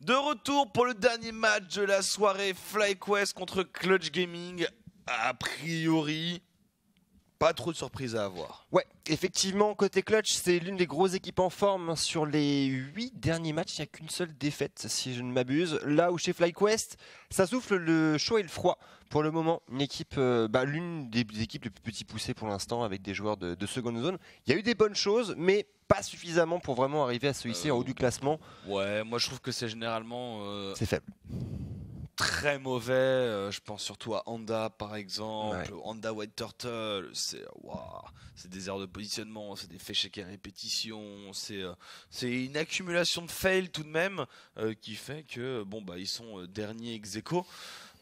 De retour pour le dernier match de la soirée, FlyQuest contre Clutch Gaming. A priori, pas trop de surprises à avoir. Ouais, effectivement, côté Clutch, c'est l'une des grosses équipes en forme. Sur les 8 derniers matchs, il n'y a qu'une seule défaite, si je ne m'abuse. Là où chez FlyQuest, ça souffle le chaud et le froid. Pour le moment, une équipe, l'une des équipes les plus petits poussées pour l'instant, avec des joueurs de seconde zone. Il y a eu des bonnes choses, mais pas suffisamment pour vraiment arriver à se hisser en haut du classement. Ouais, moi je trouve que c'est généralement C'est faible. très mauvais. Je pense surtout à Honda par exemple. Ouais. Honda White Turtle, c'est des erreurs de positionnement, c'est des échecs à répétition, c'est une accumulation de fails tout de même qui fait que ils sont derniers ex aequo.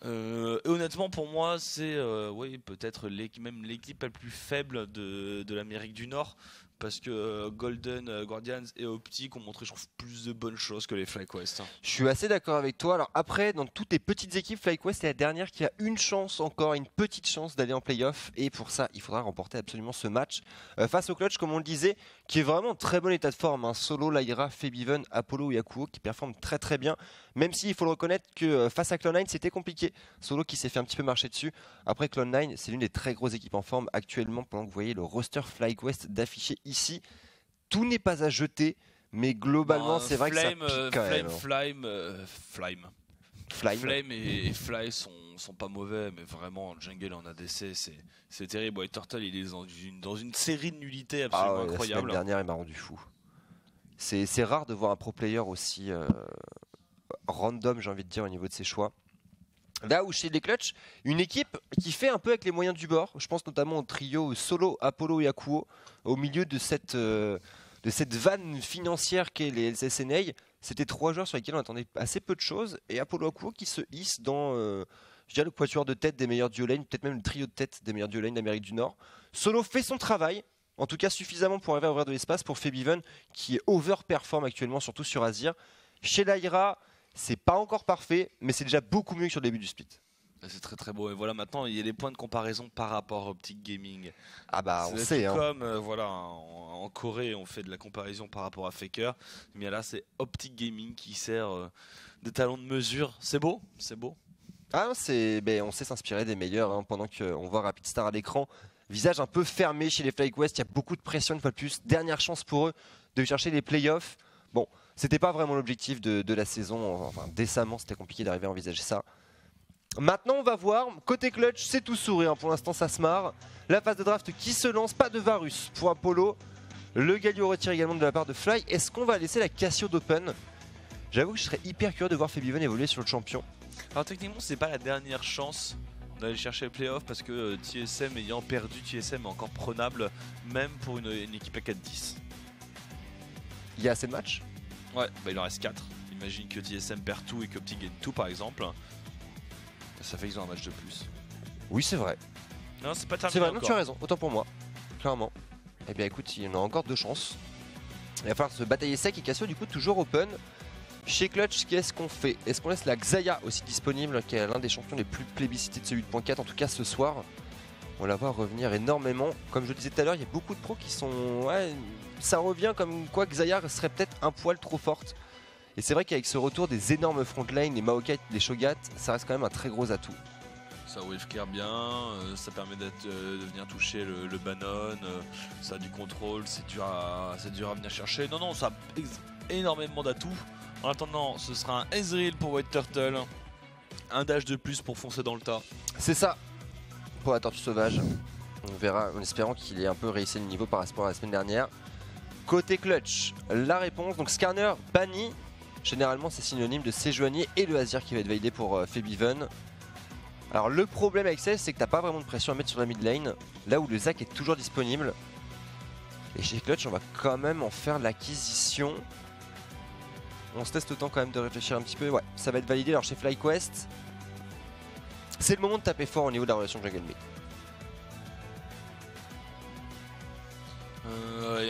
Et honnêtement pour moi c'est peut-être même l'équipe la plus faible de l'Amérique du Nord. Parce que Golden Guardians et Optic ont montré, je trouve, plus de bonnes choses que les FlyQuest. Je suis assez d'accord avec toi. Alors après, dans toutes les petites équipes, FlyQuest est la dernière qui a une chance encore, une petite chance d'aller en playoff. Et pour ça, il faudra remporter absolument ce match face au Clutch, comme on le disait, qui est vraiment en très bon état de forme. Hein. Solo, Lyra, Febiven, Apollo et Akuo qui performent très très bien. Même s'il faut le reconnaître que face à Cloud9, c'était compliqué. Solo qui s'est fait un petit peu marcher dessus. Après, Cloud9, c'est l'une des très grosses équipes en forme actuellement, pendant que vous voyez le roster FlyQuest d'afficher ici. Tout n'est pas à jeter, mais globalement, c'est vrai que ça pique quand même. Flame et Fly sont pas mauvais, mais vraiment, Jungle en ADC, c'est terrible. White Turtle, il est dans une série de nullités absolument incroyable. La semaine dernière, il m'a rendu fou. C'est rare de voir un pro player aussi random, j'ai envie de dire, au niveau de ses choix. Là où chez les Clutch, une équipe qui fait un peu avec les moyens du bord, je pense notamment au trio Solo, Apollo et Akuo, au milieu de cette vanne financière qu'est les LCSNA. C'était 3 joueurs sur lesquels on attendait assez peu de choses, et Apollo Akuo qui se hisse dans je dirais le quatuor de tête des meilleurs duo lane, peut-être même le trio de tête des meilleurs duo lane d'Amérique du Nord. Solo fait son travail, en tout cas suffisamment pour arriver à ouvrir de l'espace pour Febiven qui overperform actuellement, surtout sur Azir. Chez Lyra, c'est pas encore parfait, mais c'est déjà beaucoup mieux que sur le début du split. C'est très très beau. Et voilà, maintenant il y a des points de comparaison par rapport à Optic Gaming. Ah bah on sait. Hein. Comme en Corée on fait de la comparaison par rapport à Faker, mais là c'est Optic Gaming qui sert de talon de mesure. C'est beau, c'est beau. Ah on sait s'inspirer des meilleurs hein, pendant qu'on voit Rapid Star à l'écran. Visage un peu fermé chez les FlyQuest, il y a beaucoup de pression une fois de plus. Dernière chance pour eux de chercher les playoffs. Bon, c'était pas vraiment l'objectif de la saison, enfin décemment c'était compliqué d'arriver à envisager ça. Maintenant on va voir, côté Clutch c'est tout sourire, pour l'instant ça se marre. La phase de draft qui se lance, pas de Varus pour Apollo. Le Galio retire également de la part de Fly. Est-ce qu'on va laisser la Cassio d'Open? J'avoue que je serais hyper curieux de voir Febiven évoluer sur le champion. Alors techniquement c'est pas la dernière chance d'aller chercher les playoffs parce que TSM ayant perdu, TSM est encore prenable même pour une équipe à 4-10. Il y a assez de matchs? Ouais, il en reste 4. Imagine que TSM perd tout et que Optic gagne tout par exemple. Ça fait qu'ils ont un match de plus. Oui c'est vrai. Non c'est pas terminé. C'est vrai, encore. non tu as raison, autant pour moi. Clairement. Eh bien écoute, il y en a encore 2 chances. Il va falloir se batailler sec et Cassio du coup toujours open. Chez Clutch, qu'est-ce qu'on fait? Est-ce qu'on laisse la Xayah aussi disponible, qui est l'un des champions les plus plébiscités de ce 8.4, en tout cas ce soir? On la voit revenir énormément. Comme je le disais tout à l'heure, il y a beaucoup de pros qui sont... Ouais, ça revient comme quoi Xayah serait peut-être un poil trop forte. Et c'est vrai qu'avec ce retour des énormes frontlines, les Maokai, les Shogat, ça reste quand même un très gros atout. Ça wavecare bien, ça permet de venir toucher le Bannon, ça a du contrôle, c'est dur à venir chercher. Non, ça a énormément d'atouts. En attendant, ce sera un Ezreal pour White Turtle, un dash de plus pour foncer dans le tas. C'est ça, pour la Tortue Sauvage. On verra en espérant qu'il ait un peu réussi le niveau par rapport à la semaine dernière. Côté Clutch, la réponse, donc Skarner banni. Généralement c'est synonyme de Sejuani et le Azir qui va être validé pour Febiven. Alors le problème avec ça, c'est que t'as pas vraiment de pression à mettre sur la mid lane, là où le Zac est toujours disponible. Et chez Clutch on va quand même en faire l'acquisition. On se teste le temps quand même de réfléchir un petit peu. Ouais, ça va être validé. Alors chez FlyQuest, c'est le moment de taper fort au niveau de la relation jungle mid.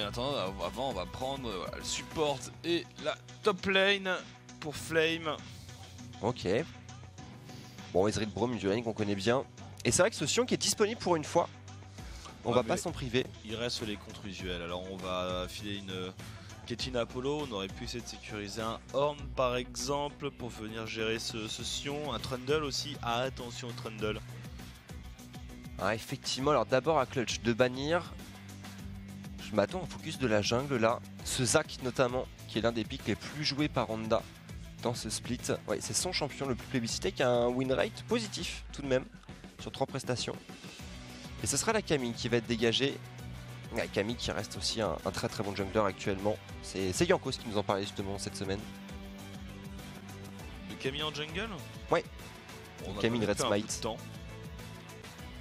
Attends, avant on va prendre le support et la top lane pour Flame. Ok. Bon, Ezreal Braum, une duo lane qu'on connaît bien. Et c'est vrai que ce Sion qui est disponible pour une fois. on va pas s'en priver. Il reste les contres usuels. Alors on va filer une Caitlyn Apollo. On aurait pu essayer de sécuriser un Horn par exemple pour venir gérer ce Sion. Un Trundle aussi. Ah, attention au Trundle. Ah, effectivement, alors d'abord à clutch de bannir. Je m'attends au focus de la jungle là. Ce Zac notamment, qui est l'un des picks les plus joués par Honda dans ce split. Ouais, c'est son champion le plus plébiscité qui a un win rate positif tout de même sur 3 prestations. Et ce sera la Camille qui va être dégagée. Ouais, Camille qui reste aussi un très très bon jungler actuellement. C'est Yankos qui nous en parlait justement cette semaine. De Camille en jungle? Ouais. On Camille Red Smite.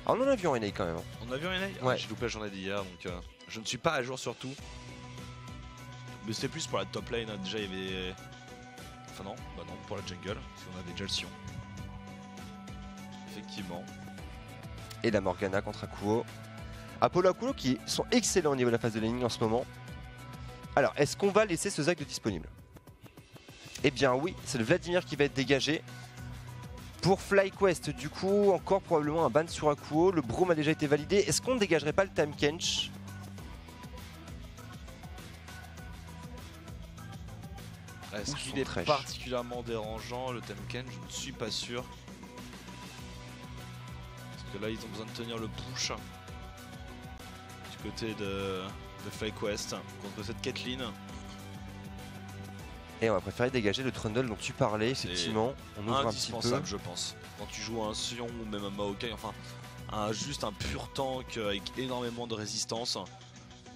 Ah, on en a vu en NA quand même. On a vu en NA? Ouais. J'ai loupé la journée d'hier donc je ne suis pas à jour sur tout. Mais c'était plus pour la top lane, hein. Déjà il y avait... Enfin non, bah non, pour la jungle, parce qu'on avait déjà le Sion. Effectivement. Et la Morgana contre Akuo. Apollo Akuo qui sont excellents au niveau de la phase de laning en ce moment. Alors, est-ce qu'on va laisser ce Zac de disponible? Eh bien oui, c'est le Vladimir qui va être dégagé. Pour FlyQuest, du coup, encore probablement un ban sur Akuo. Le Broom a déjà été validé. Est-ce qu'on ne dégagerait pas le Tahm Kench? Est-ce qu'il est particulièrement dérangeant le Tahm Kench? Je ne suis pas sûr. Parce que là, ils ont besoin de tenir le push du côté de FlyQuest contre cette Caitlyn. Et on va préférer dégager le Trundle dont tu parlais, effectivement. On ouvre un petit peu. Je pense. Quand tu joues un Sion ou même un Maokai, enfin, juste un pur tank avec énormément de résistance.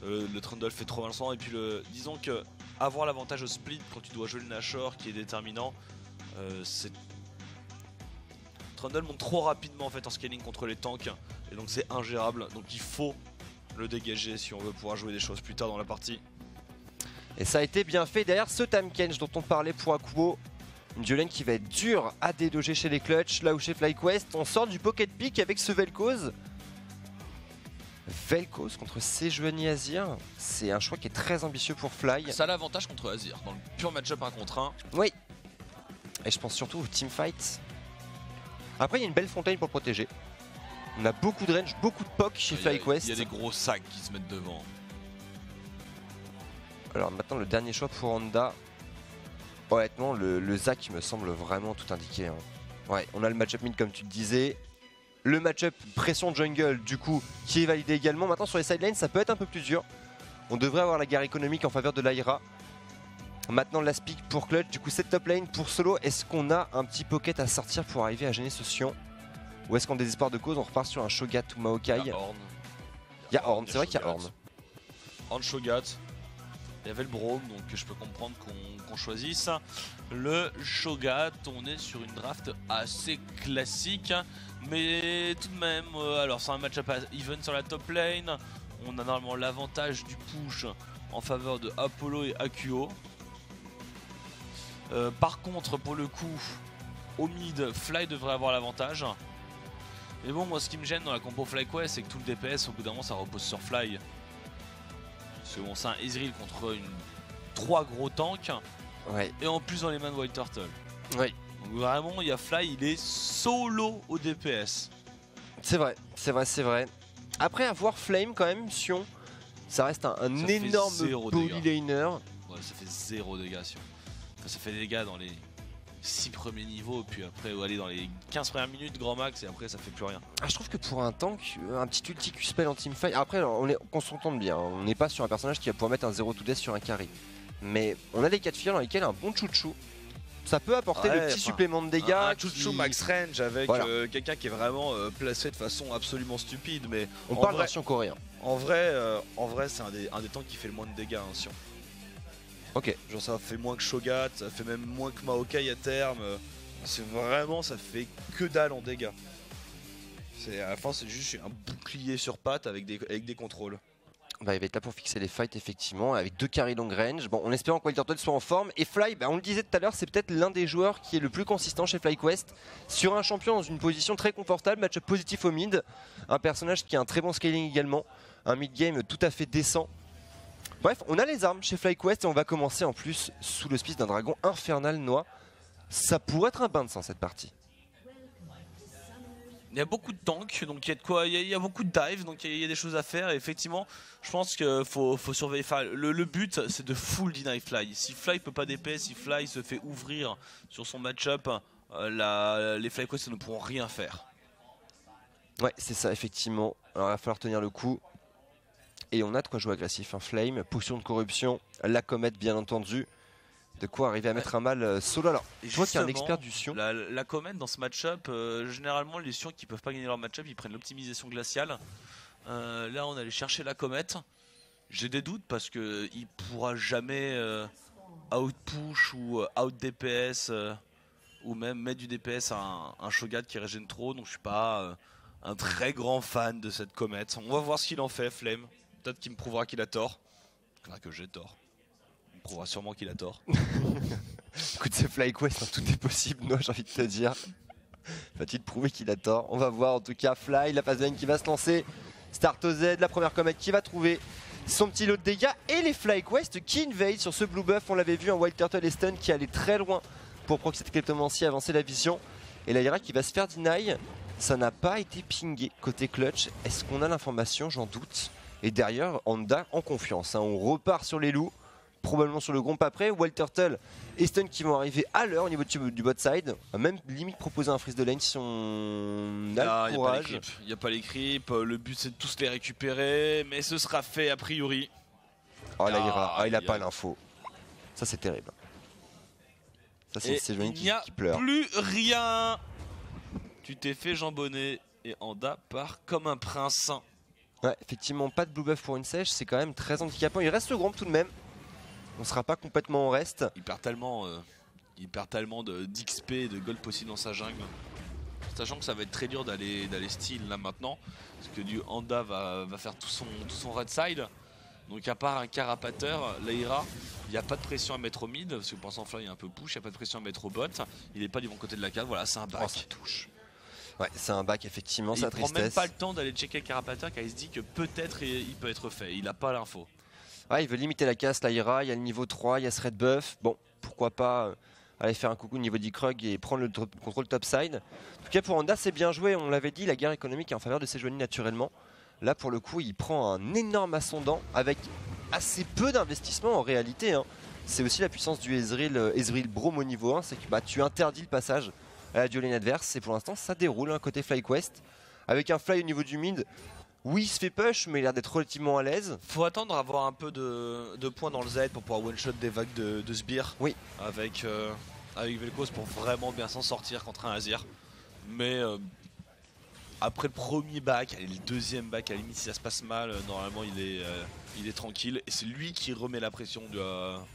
Le Trundle fait trop mal son. Et puis, disons que avoir l'avantage au split quand tu dois jouer le Nashor qui est déterminant, c'est. Trundle monte trop rapidement en fait en scaling contre les tanks. Et donc, c'est ingérable. Donc, il faut le dégager si on veut pouvoir jouer des choses plus tard dans la partie. Et ça a été bien fait derrière ce Tahm Kench dont on parlait pour Akuo. Une duolane qui va être dure à déloger chez les clutch. Là où chez FlyQuest, on sort du pocket pick avec ce Vel'Koz. Vel'Koz contre Sejuani Azir. C'est un choix qui est très ambitieux pour Fly. Ça a l'avantage contre Azir dans le pur match-up 1 contre 1. Oui. Et je pense surtout au teamfight. Après, il y a une belle fontaine pour le protéger. On a beaucoup de range, beaucoup de poke chez FlyQuest. Il y a des gros sacs qui se mettent devant. Alors maintenant, le dernier choix pour Honda. Honnêtement, le Zac me semble vraiment tout indiqué. Hein. Ouais, on a le match-up mid comme tu le disais. Le match-up pression jungle, du coup, qui est validé également. Maintenant, sur les sidelines, ça peut être un peu plus dur. On devrait avoir la guerre économique en faveur de l'Aira. Maintenant, la speak pour clutch. Du coup, cette top lane pour solo. Est-ce qu'on a un petit pocket à sortir pour arriver à gêner ce Sion? Ou est-ce qu'en désespoir de cause, on repart sur un Shogat ou Maokai? Il y a Horn. Il y a Horn, c'est vrai qu'il y a Horn. Horn Shogat. Il y avait le Braum, donc je peux comprendre qu'on choisisse. Le Shogat, on est sur une draft assez classique. Mais tout de même, alors c'est un match-up even sur la top lane. On a normalement l'avantage du push en faveur de Apollo et Akuo. Par contre, pour le coup, au mid, Fly devrait avoir l'avantage. Mais bon, moi ce qui me gêne dans la compo FlyQuest, c'est que tout le DPS, au bout d'un moment, ça repose sur Fly. Parce que bon, c'est un Ezreal contre 3 gros tanks. Ouais. Et en plus dans les mains de Wild Turtle. Ouais. Donc vraiment, il y a Fly, il est solo au DPS. C'est vrai, c'est vrai, c'est vrai. Après avoir Flame quand même, Sion, ça reste un énorme polylaner. Ouais, ça fait 0 dégâts, Sion. Enfin, ça fait des dégâts dans les 6 premiers niveaux, puis après aller dans les 15 premières minutes grand max et après ça fait plus rien. Ah, je trouve que pour un tank, un petit ulti Q-spell en teamfight, après qu'on s'entende bien, on n'est pas sur un personnage qui va pouvoir mettre un 0 to death sur un carry. Mais on a des cas de figure dans lesquels un bon chouchou, ça peut apporter le petit supplément de dégâts. Un chouchou max range avec quelqu'un qui est vraiment placé de façon absolument stupide. Mais on parle version coréen. En vrai c'est un des tanks qui fait le moins de dégâts, hein, Sion. Ok. Genre ça fait moins que Shogat, ça fait même moins que Maokai à terme. C'est vraiment, ça fait que dalle en dégâts. À la fin c'est juste un bouclier sur pattes avec des contrôles. Bah, il va être là pour fixer les fights effectivement avec 2 carry long range. Bon, en espérant que Wild Turtle soit en forme. Et Fly, bah, on le disait tout à l'heure, c'est peut-être l'un des joueurs qui est le plus consistant chez FlyQuest. Sur un champion dans une position très confortable, match-up positif au mid. Un personnage qui a un très bon scaling également. Un mid-game tout à fait décent. Bref, on a les armes chez FlyQuest et on va commencer en plus sous l'auspice d'un dragon infernal noix. Ça pourrait être un bain de sang cette partie. Il y a beaucoup de tanks, donc il y a de quoi, il y a beaucoup de dives, donc il y a des choses à faire. Et effectivement, je pense qu'il faut surveiller. Enfin, le but, c'est de full deny Fly. Si Fly peut pas DPS, si Fly se fait ouvrir sur son match-up, les FlyQuest ne pourront rien faire. Ouais, c'est ça, effectivement. Alors il va falloir tenir le coup. Et on a de quoi jouer agressif. Un Flame, potion de corruption, la comète bien entendu. De quoi arriver à mettre un mal solo. Alors, je vois qu'il y a un expert du Sion. La comète dans ce match-up, généralement les Sions qui peuvent pas gagner leur match-up, ils prennent l'optimisation glaciale. Là on allait chercher la comète. J'ai des doutes parce qu'il pourra jamais out-push ou out-DPS ou même mettre du DPS à un Shogat qui régène trop. Donc je suis pas un très grand fan de cette comète. On va voir ce qu'il en fait, Flame. Peut-être qu'il me prouvera qu'il a tort. Enfin, que j'ai tort. Il me prouvera sûrement qu'il a tort. Écoute, c'est FlyQuest, hein, tout est possible, moi j'ai envie de te dire. Va-t-il prouver qu'il a tort? On va voir en tout cas. Fly, la phase lane qui va se lancer. Start Z, la première comète qui va trouver son petit lot de dégâts. Et les FlyQuest qui invade sur ce blue buff. On l'avait vu, un Wild Turtle et Stun qui allait très loin pour proxy de Cryptomancy, avancer la vision. Et la Ira qui va se faire deny. Ça n'a pas été pingé côté clutch. Est-ce qu'on a l'information? J'en doute. Et derrière, Honda en confiance. Hein. On repart sur les loups. Probablement sur le groupe après. Wild Turtle et Stun qui vont arriver à l'heure au niveau du bot side. Même limite proposer un freeze de lane si on a le courage. Il n'y a pas les creeps. Le but c'est de tous les récupérer. Mais ce sera fait a priori. Oh la Ira, il n'a pas l'info. Ça c'est terrible. Ça c'est Sejuani qui pleure. Plus rien. Tu t'es fait jambonner et Honda part comme un prince. Ouais, effectivement, pas de blue buff pour une sèche, c'est quand même très handicapant. Il reste le groupe tout de même. On sera pas complètement en reste. Il perd tellement d'XP et de gold possible dans sa jungle. Sachant que ça va être très dur d'aller steal là maintenant. Parce que du Honda va faire tout son red side. Donc à part un carapateur, Laira, il n'y a pas de pression à mettre au mid. Parce que pour l'instant Fly est un peu push, il n'y a pas de pression à mettre au bot. Il n'est pas du bon côté de la cave, voilà c'est un back. Oh, ça touche. Ouais, c'est un back effectivement, ça tristesse. Il prend même pas le temps d'aller checker le carapateur car il se dit que peut-être il peut être fait. Il n'a pas l'info. Ouais, il veut limiter la casse, Laira, il y a le niveau 3, il y a ce red buff. Bon, pourquoi pas aller faire un coucou au niveau d'Ikrug et prendre le contrôle topside. En tout cas pour Honda c'est bien joué, on l'avait dit, la guerre économique est en faveur de Sejuani naturellement. Là pour le coup il prend un énorme ascendant avec assez peu d'investissement en réalité. Hein. C'est aussi la puissance du Ezreal Braum au niveau 1, c'est que bah, tu interdis le passage à la dual lane adverse et pour l'instant ça déroule hein, côté FlyQuest. Avec un fly au niveau du mid. Oui, il se fait push, mais il a l'air d'être relativement à l'aise. Faut attendre à avoir un peu de points dans le Z pour pouvoir one-shot des vagues de sbires. Oui. Avec Vel'Koz pour vraiment bien s'en sortir contre un Azir. Mais après le premier back, allez, le deuxième back, à la limite si ça se passe mal, normalement il est tranquille. Et c'est lui qui remet la pression du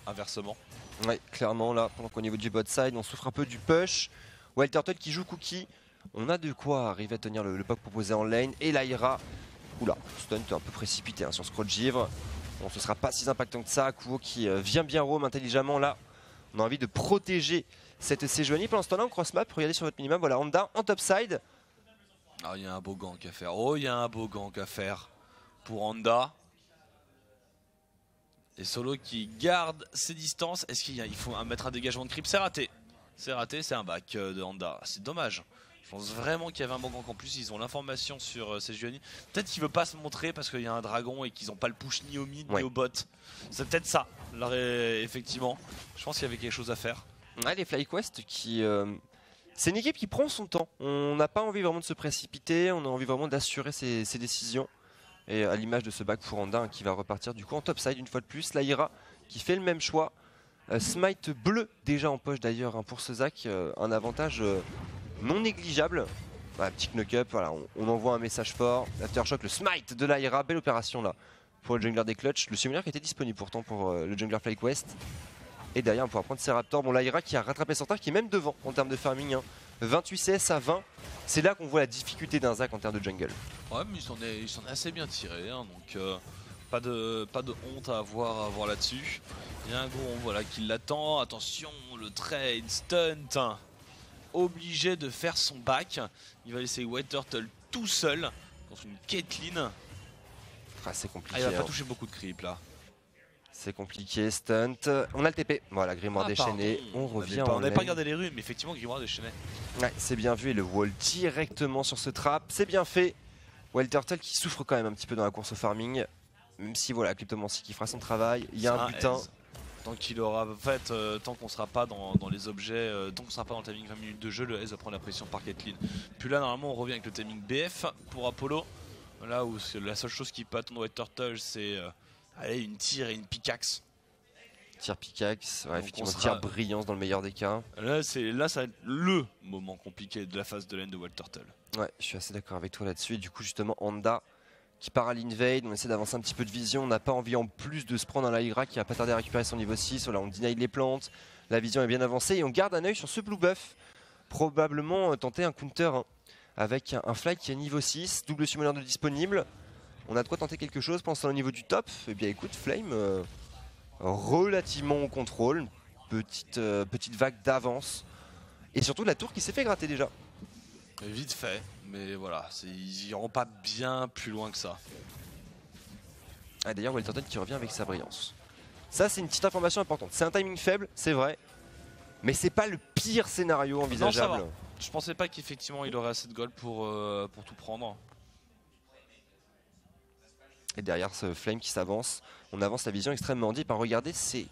inversement. Oui, clairement là, pendant qu'au niveau du bot side, on souffre un peu du push. Wild Turtle qui joue Cookie. On a de quoi arriver à tenir le pack proposé en lane. Et Laira. Oula, stun un peu précipité hein, sur Scroll Givre. Bon, ce sera pas si impactant que ça. Kuo qui vient bien roam intelligemment là. On a envie de protéger cette Sejuani. Pendant ce temps-là, on cross map. Regardez sur votre minimum. Voilà, Honda en top side. Ah, il y a un beau gank à faire. Oh, il y a un beau gank à faire pour Honda. Et Solo qui garde ses distances. Est-ce qu'il faut mettre un dégagement de creep? C'est raté. C'est raté, c'est un back de Honda. C'est dommage. Je pense vraiment qu'il y avait un bon gank en plus. Ils ont l'information sur Sejuani. Peut-être qu'il veut pas se montrer parce qu'il y a un dragon et qu'ils n'ont pas le push ni au mid ni au bot. C'est peut-être ça. Alors, effectivement, je pense qu'il y avait quelque chose à faire. Ouais, les FlyQuest qui... C'est une équipe qui prend son temps. On n'a pas envie vraiment de se précipiter. On a envie vraiment d'assurer ses décisions. Et à l'image de ce back pour Honda hein, qui va repartir du coup en topside une fois de plus. Laira qui fait le même choix. Smite bleu déjà en poche d'ailleurs hein, pour ce Zac. Un avantage... non négligeable. Voilà, petit knock-up, voilà, on envoie un message fort. Aftershock, le smite de l'Aira, belle opération là pour le jungler des clutch. Le simulaire qui était disponible pourtant pour le jungler FlyQuest. Et derrière on pourra prendre ses raptors. Bon, l'Aira qui a rattrapé son temps, qui est même devant en termes de farming. Hein. 28 CS à 20. C'est là qu'on voit la difficulté d'un Zac en termes de jungle. Ouais, mais il s'en est assez bien tiré. Hein, donc pas de honte à avoir là-dessus. Il y a un gros voilà, qui l'attend. Attention, le trade, stunt. Obligé de faire son back. Il va laisser Wild Turtle tout seul contre une Caitlyn. Ah, c'est compliqué. Ah, il va pas hein. toucher beaucoup de creep là. C'est compliqué, stunt. On a le TP. Voilà, Grimoire déchaîné. On revient On en n'avait pas lane. regardé les runes, mais effectivement, Grimoire déchaîné. Ouais, c'est bien vu et le wall directement sur ce trap. C'est bien fait. Wild Turtle qui souffre quand même un petit peu dans la course au farming. Même si voilà, Cryptomancy qui fera son travail. Il y a un butin. Tant qu'il aura fait, tant qu'on sera pas dans les objets, tant qu'on sera pas dans le timing 20 minutes de jeu, le S va prendre la pression par Caitlyn. Puis là normalement on revient avec le timing BF pour Apollo. Là où la seule chose qui peut attendre White Turtle c'est une tire et une pickaxe. Tir pickaxe, ouais, effectivement tir brillance dans le meilleur des cas. Là ça va être le moment compliqué de la phase de lane de Wild Turtle. Ouais, je suis assez d'accord avec toi là-dessus. Et du coup justement Honda qui part à l'invade, on essaie d'avancer un petit peu de vision, on n'a pas envie en plus de se prendre un Lyra qui a pas tardé à récupérer son niveau 6, voilà, on deny les plantes, la vision est bien avancée et on garde un œil sur ce blue buff, probablement tenter un counter hein, avec un fly qui est niveau 6, double summoner de disponible, on a de quoi tenter quelque chose pensant au niveau du top, et bien écoute Flame relativement au contrôle, petite vague d'avance et surtout la tour qui s'est fait gratter déjà. Vite fait, mais voilà, ils iront pas bien plus loin que ça. Ah, d'ailleurs, Wild Turtle qui revient avec sa brillance. Ça, c'est une petite information importante. C'est un timing faible, c'est vrai, mais c'est pas le pire scénario envisageable. Non, je pensais pas qu'effectivement il aurait assez de gold pour tout prendre. Et derrière ce Flame qui s'avance, on avance la vision extrêmement deep. Regardez, c'est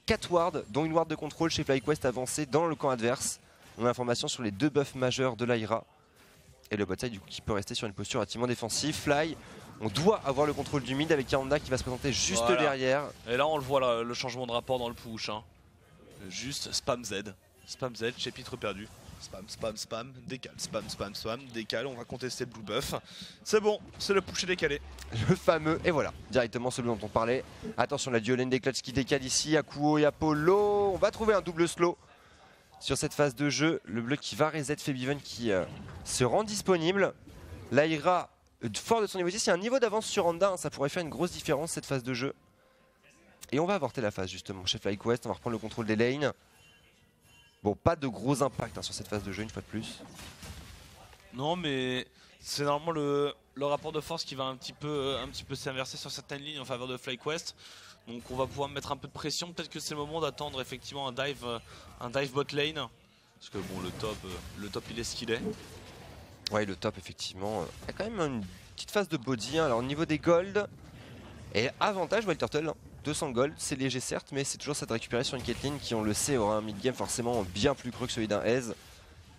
4 wards, dont une ward de contrôle chez FlyQuest avancée dans le camp adverse. On a l'information sur les 2 buffs majeurs de Lyra. Et le botside du coup qui peut rester sur une posture relativement défensive. Fly, on doit avoir le contrôle du mid avec Honda qui va se présenter juste derrière. Et là on le voit le changement de rapport dans le push. Hein. Juste spam Z. Spam Z, chapitre perdu. Spam, spam, spam, décale, spam, spam, spam, décale, on va contester le blue buff. C'est bon, c'est le push décalé. Le fameux, et voilà, directement celui dont on parlait. Attention, la duo lane des clutches qui décale ici, Akuo et Apollo. On va trouver un double slow sur cette phase de jeu. Le bleu qui va reset Febiven qui se rend disponible. Lyra, fort de son niveau 6, il y a un niveau d'avance sur Honda, hein, ça pourrait faire une grosse différence cette phase de jeu. Et on va avorter la phase justement chez FlyQuest, on va reprendre le contrôle des lanes. Bon, pas de gros impact hein, sur cette phase de jeu une fois de plus. Non mais c'est normalement le rapport de force qui va un petit peu s'inverser sur certaines lignes en faveur de FlyQuest. Donc on va pouvoir mettre un peu de pression, peut-être que c'est le moment d'attendre effectivement un dive bot lane. Parce que bon le top il est ce qu'il est. Ouais le top effectivement, il y a quand même une petite phase de body, hein. Alors au niveau des gold, et avantage Wild Turtle, hein. 200 gold, c'est léger certes, mais c'est toujours cette récupérer sur une Caitlyn qui on le sait aura un mid-game forcément bien plus creux que celui d'un Ez.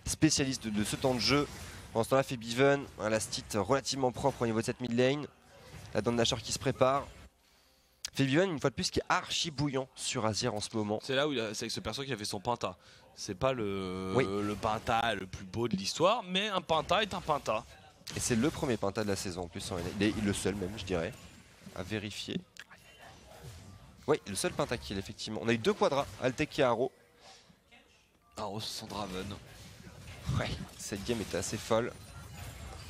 Spécialiste de ce temps de jeu. Pendant ce temps là fait Beaven, un last hit relativement propre au niveau de cette mid lane. La Dawn Dasher qui se prépare. Febiven une fois de plus qui est archi bouillant sur Azir en ce moment. C'est là où c'est avec ce perso qui a fait son Penta. C'est pas le Penta le plus beau de l'histoire, mais un Penta est un Penta. Et c'est le premier Penta de la saison en plus, il est le seul même je dirais, à vérifier. Oui, le seul Pentakill effectivement. On a eu 2 quadras, Altec et Arrow. Arrow sans Draven. Ouais, cette game était assez folle.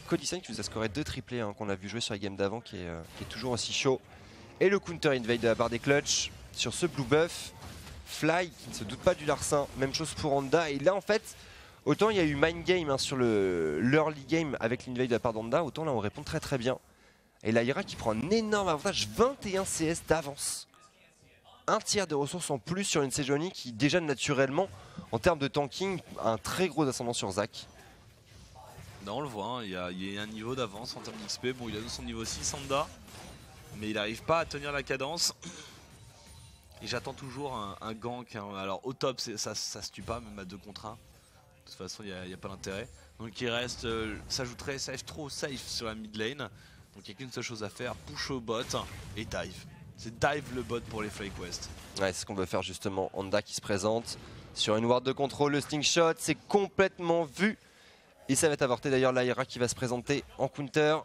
Codicen qui nous a scoré 2 triplés hein, qu'on a vu jouer sur la game d'avant qui est toujours aussi chaud. Et le counter invade de la barre des clutch sur ce blue buff. Fly qui ne se doute pas du larcin, même chose pour Honda. Et là en fait, autant il y a eu mind game hein, sur l'early game avec l'invade de la part d'Honda, autant là on répond très très bien. Et Lyra qui prend un énorme avantage, 21 CS d'avance. Un tiers de ressources en plus sur une Sejuani qui déjà naturellement, en termes de tanking, a un très gros ascendant sur Zac. Non, on le voit, hein, il y a un niveau d'avance en termes d'XP. Bon, il a son niveau 6 Honda, mais il n'arrive pas à tenir la cadence. Et j'attends toujours un gank. Hein. Alors au top, ça se tue pas, même à 2 contre 1. De toute façon, il n'y a pas d'intérêt. Donc il reste, s'ajouterait safe, trop safe sur la mid lane. Donc il n'y a qu'une seule chose à faire, push au bot et dive. C'est dive le bot pour les FlyQuest. Ouais, c'est ce qu'on veut faire justement. Honda qui se présente sur une ward de contrôle, le sting shot, c'est complètement vu. Et ça va être avorté d'ailleurs, Lyra qui va se présenter en counter.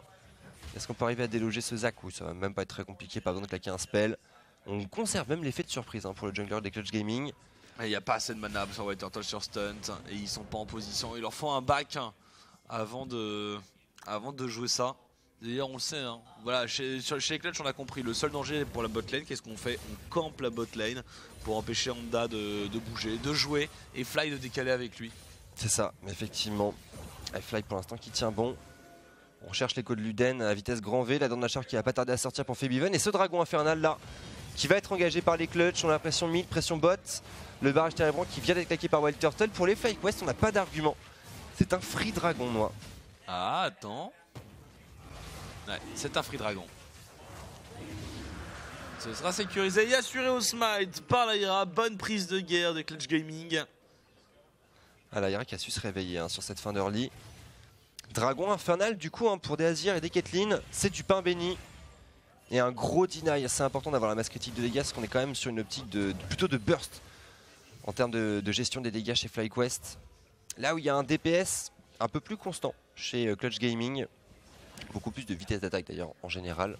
Est-ce qu'on peut arriver à déloger ce Zac? Oui, ça va même pas être très compliqué, pas besoin de claquer un spell. On conserve même l'effet de surprise hein, pour le jungler des Clutch Gaming. Il n'y a pas assez de mana sur White Turtle sur stunt et ils sont pas en position. Ils leur font un back hein, avant de jouer ça. D'ailleurs on le sait, hein. Voilà, chez les Clutch on a compris, le seul danger pour la bot lane, qu'est-ce qu'on fait? On campe la bot lane pour empêcher Honda de bouger, de jouer et Fly de décaler avec lui. C'est ça, mais effectivement, Fly pour l'instant qui tient bon. On cherche l'écho de Luden à vitesse grand V, la Dawn Dasher qui va pas tarder à sortir pour Febiven. Et ce dragon infernal là, qui va être engagé par les clutch. On a la pression mid, pression bot. Le barrage Térébrand qui vient d'être claqué par Wild Turtle. Pour les FlyQuest, on n'a pas d'argument. C'est un free dragon noir. Ah, attends. Ouais, c'est un free dragon. Ce sera sécurisé et assuré au smite par l'Aira. Bonne prise de guerre de Clutch Gaming. Ah, l'Aira qui a su se réveiller hein, sur cette fin d'early. Dragon infernal du coup hein, pour des Azir et des Caitlyn, c'est du pain béni. Et un gros deny, c'est important d'avoir la masse critique de dégâts parce qu'on est quand même sur une optique plutôt de burst en termes de gestion des dégâts chez FlyQuest. Là où il y a un DPS un peu plus constant chez Clutch Gaming, beaucoup plus de vitesse d'attaque d'ailleurs en général.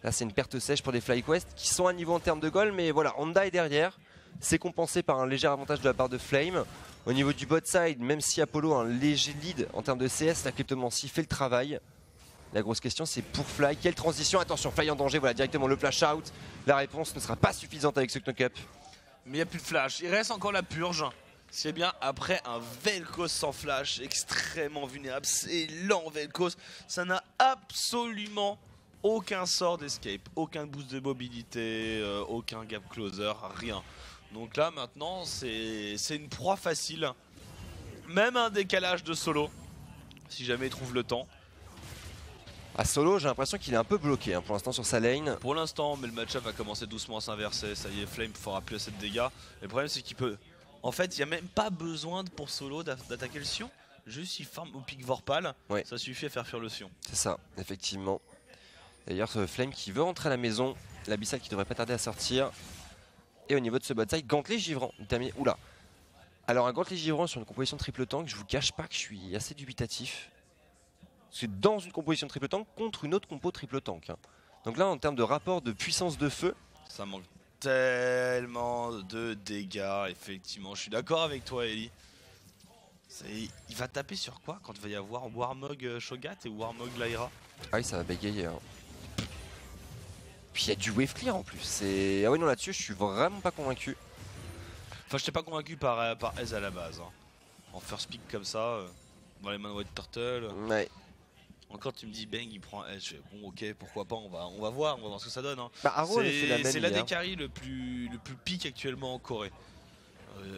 Là c'est une perte sèche pour des FlyQuest qui sont à niveau en termes de goal, mais voilà, Honda est derrière, c'est compensé par un léger avantage de la part de Flame. Au niveau du bot side, même si Apollo a un léger lead en termes de CS, la cryptomancie fait le travail. La grosse question c'est pour Fly, quelle transition? Attention, Fly en danger, voilà directement le flash out. La réponse ne sera pas suffisante avec ce knock-up. Mais il n'y a plus de flash, il reste encore la purge. C'est bien, après un Vel'Koz sans flash, extrêmement vulnérable, c'est lent Vel'Koz. Ça n'a absolument aucun sort d'escape, aucun boost de mobilité, aucun gap closer, rien. Donc là maintenant c'est une proie facile. Même un décalage de solo, si jamais il trouve le temps. À solo, j'ai l'impression qu'il est un peu bloqué hein, pour l'instant sur sa lane. Pour l'instant, mais le match-up va commencer doucement à s'inverser. Ça y est, Flame fera plus assez de dégâts. Et le problème c'est qu'il peut... En fait, il n'y a même pas besoin pour solo d'attaquer le Sion. Juste il farm au pic Vorpal, ouais. Ça suffit à faire fuir le Sion. C'est ça, effectivement. D'ailleurs, ce Flame qui veut rentrer à la maison, l'Abyssal qui devrait pas tarder à sortir. Et au niveau de ce bot side, Gantley Givrant. Oula. Alors un Gantley Givrant sur une composition triple tank, je vous cache pas que je suis assez dubitatif. C'est dans une composition triple tank contre une autre compo triple tank. Hein. Donc là, en termes de rapport de puissance de feu, ça manque tellement de dégâts. Effectivement, je suis d'accord avec toi, Ellie. Il va taper sur quoi quand il va y avoir Warmog Shogat et Warmog Lyra? Ah oui, ça va bégayer. Hein. Puis il y a du wave clear en plus. Ah oui, non, là-dessus, je suis vraiment pas convaincu. Enfin, je t'ai pas convaincu par Ez à la base. Hein. En first pick comme ça, dans les mains de White Turtle. Ouais. Encore tu me dis Bang il prend Edge, bon ok pourquoi pas, on va voir ce que ça donne. Hein. Bah, c'est l'AD carry le plus pique actuellement en Corée,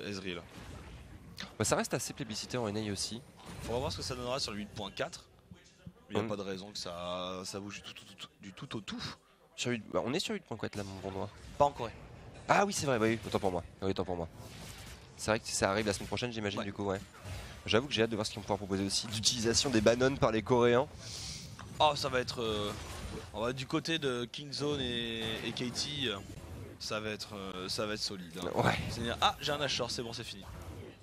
Ezreal. Bah, ça reste assez plébiscité en NA aussi. On va voir ce que ça donnera sur le 8.4. Il n'y a pas de raison que ça bouge du tout au tout. Sur 8, bah, on est sur 8.4 là mon bon noir. Pas en Corée. Ah oui c'est vrai, bah, oui, autant pour moi. Oui, autant pour moi. C'est vrai que ça arrive la semaine prochaine j'imagine ouais. Du coup ouais. J'avoue que j'ai hâte de voir ce qu'ils vont pouvoir proposer aussi. L'utilisation des bananes par les Coréens. Oh, ça va être... on va du côté de Kingzone et Katie. Ça va être solide. Hein. Ouais. Ah, j'ai un Ashore, c'est bon, c'est fini.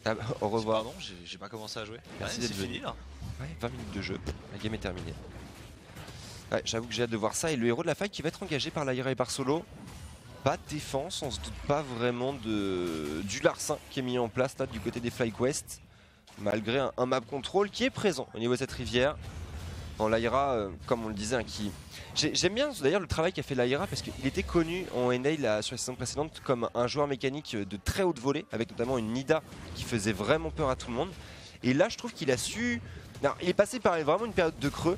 Ah bah, au revoir. Pardon, j'ai pas commencé à jouer. Merci d'être fini là. Ouais, 20 minutes de jeu. La game est terminée. Ouais, j'avoue que j'ai hâte de voir ça. Et le héros de la faille qui va être engagé par l'Aira et par Solo. Pas de défense, on se doute pas vraiment du larcin qui est mis en place là du côté des FlyQuest. Malgré un map control qui est présent au niveau de cette rivière. En l'Aira, comme on le disait, hein, j'aime bien d'ailleurs le travail qu'a fait l'Aira parce qu'il était connu en NA sur la saison précédente comme un joueur mécanique de très haute volée, avec notamment une Nida qui faisait vraiment peur à tout le monde. Et là, je trouve qu'il a su... Non, il est passé par vraiment une période de creux.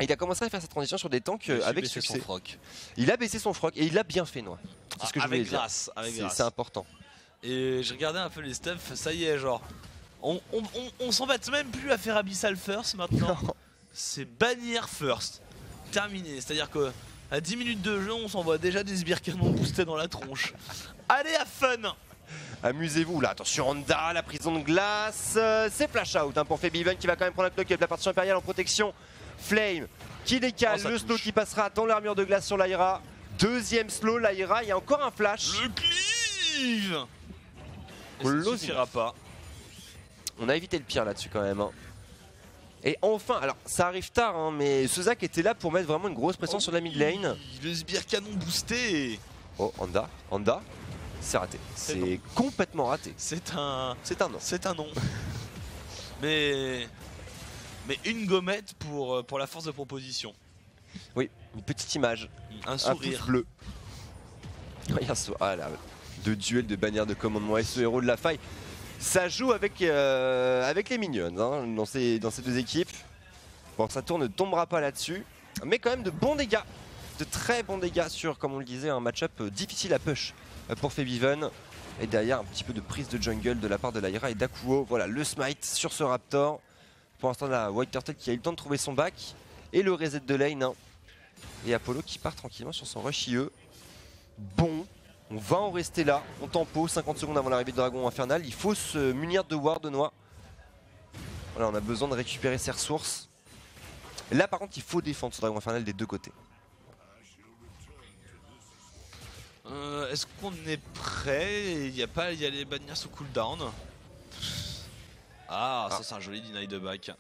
Et il a commencé à faire sa transition sur des tanks avec succès. Il a baissé son froc et il l'a bien fait, Noah. C'est ce que je voulais dire. C'est important. Et j'ai regardé un peu les stuffs, ça y est, genre... On s'embête même plus à faire Abyssal first maintenant. C'est bannir first. Terminé. C'est-à-dire que à 10 minutes de jeu, on s'envoie déjà des sbires canons boostés dans la tronche. Allez, à fun. Amusez-vous là, attention Honda, la prison de glace, c'est flash out hein, pour Febiven qui va quand même prendre un knock-up, la partition impériale en protection. Flame qui décale, le slow qui passera dans l'armure de glace sur l'Aira. Deuxième slow, l'Aira, il y a encore un flash. Le cleave. Ça ne suffira pas. On a évité le pire là-dessus quand même. Hein. Et enfin, alors ça arrive tard, hein, mais Sezak était là pour mettre vraiment une grosse pression sur la mid lane. Le sbire canon boosté. Oh, Honda, c'est raté. C'est complètement raté. C'est un non. C'est un non. mais une gommette pour la force de proposition. Oui, une petite image. Un sourire. Un bleu. Ah là, deux duels de bannières de commandement et ce héros de la faille. Ça joue avec les minions hein, dans ces deux équipes. Bon, Saturn ne tombera pas là-dessus. Mais quand même de bons dégâts de très bons dégâts sur, comme on le disait, un match-up difficile à push pour Febiven. Et derrière, un petit peu de prise de jungle de la part de Lyra et d'Akuo. Voilà, le smite sur ce Raptor. Pour l'instant, la White Turtle qui a eu le temps de trouver son back. Et le reset de lane. Hein. Et Apollo qui part tranquillement sur son rush IE. Bon, on va en rester là. On tempo 50 secondes avant l'arrivée de Dragon Infernal. Il faut se munir de ward noix. Voilà, on a besoin de récupérer ses ressources. Là, par contre, il faut défendre ce Dragon Infernal des deux côtés. Est-ce qu'on est prêt? Il y a les bannières sous cooldown. Ah, ça c'est un joli deny de back.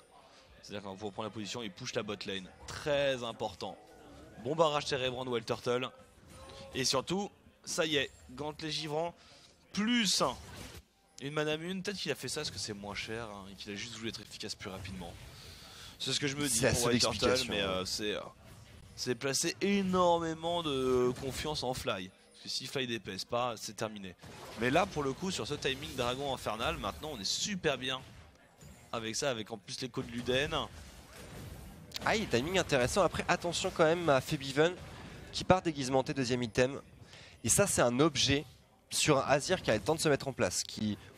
C'est-à-dire qu'on peut reprendre la position et push la bot lane. Très important. Bon barrage Térébrand de Wild Turtle. Et surtout, ça y est, Gantelet Givrant plus une Manamune. Peut-être qu'il a fait ça parce que c'est moins cher hein, et qu'il a juste voulu être efficace plus rapidement. C'est ce que je me dis pour Wild Turtle, mais c'est placé énormément de confiance en Fly. Parce que si Fly DPS pas, c'est terminé. Mais là, pour le coup, sur ce timing Dragon Infernal, maintenant on est super bien avec ça, avec en plus l'écho de Luden. Ah, il est timing intéressant. Après, attention quand même à Febiven qui part déguisementé deuxième item. Et ça, c'est un objet sur un Azir qui a le temps de se mettre en place.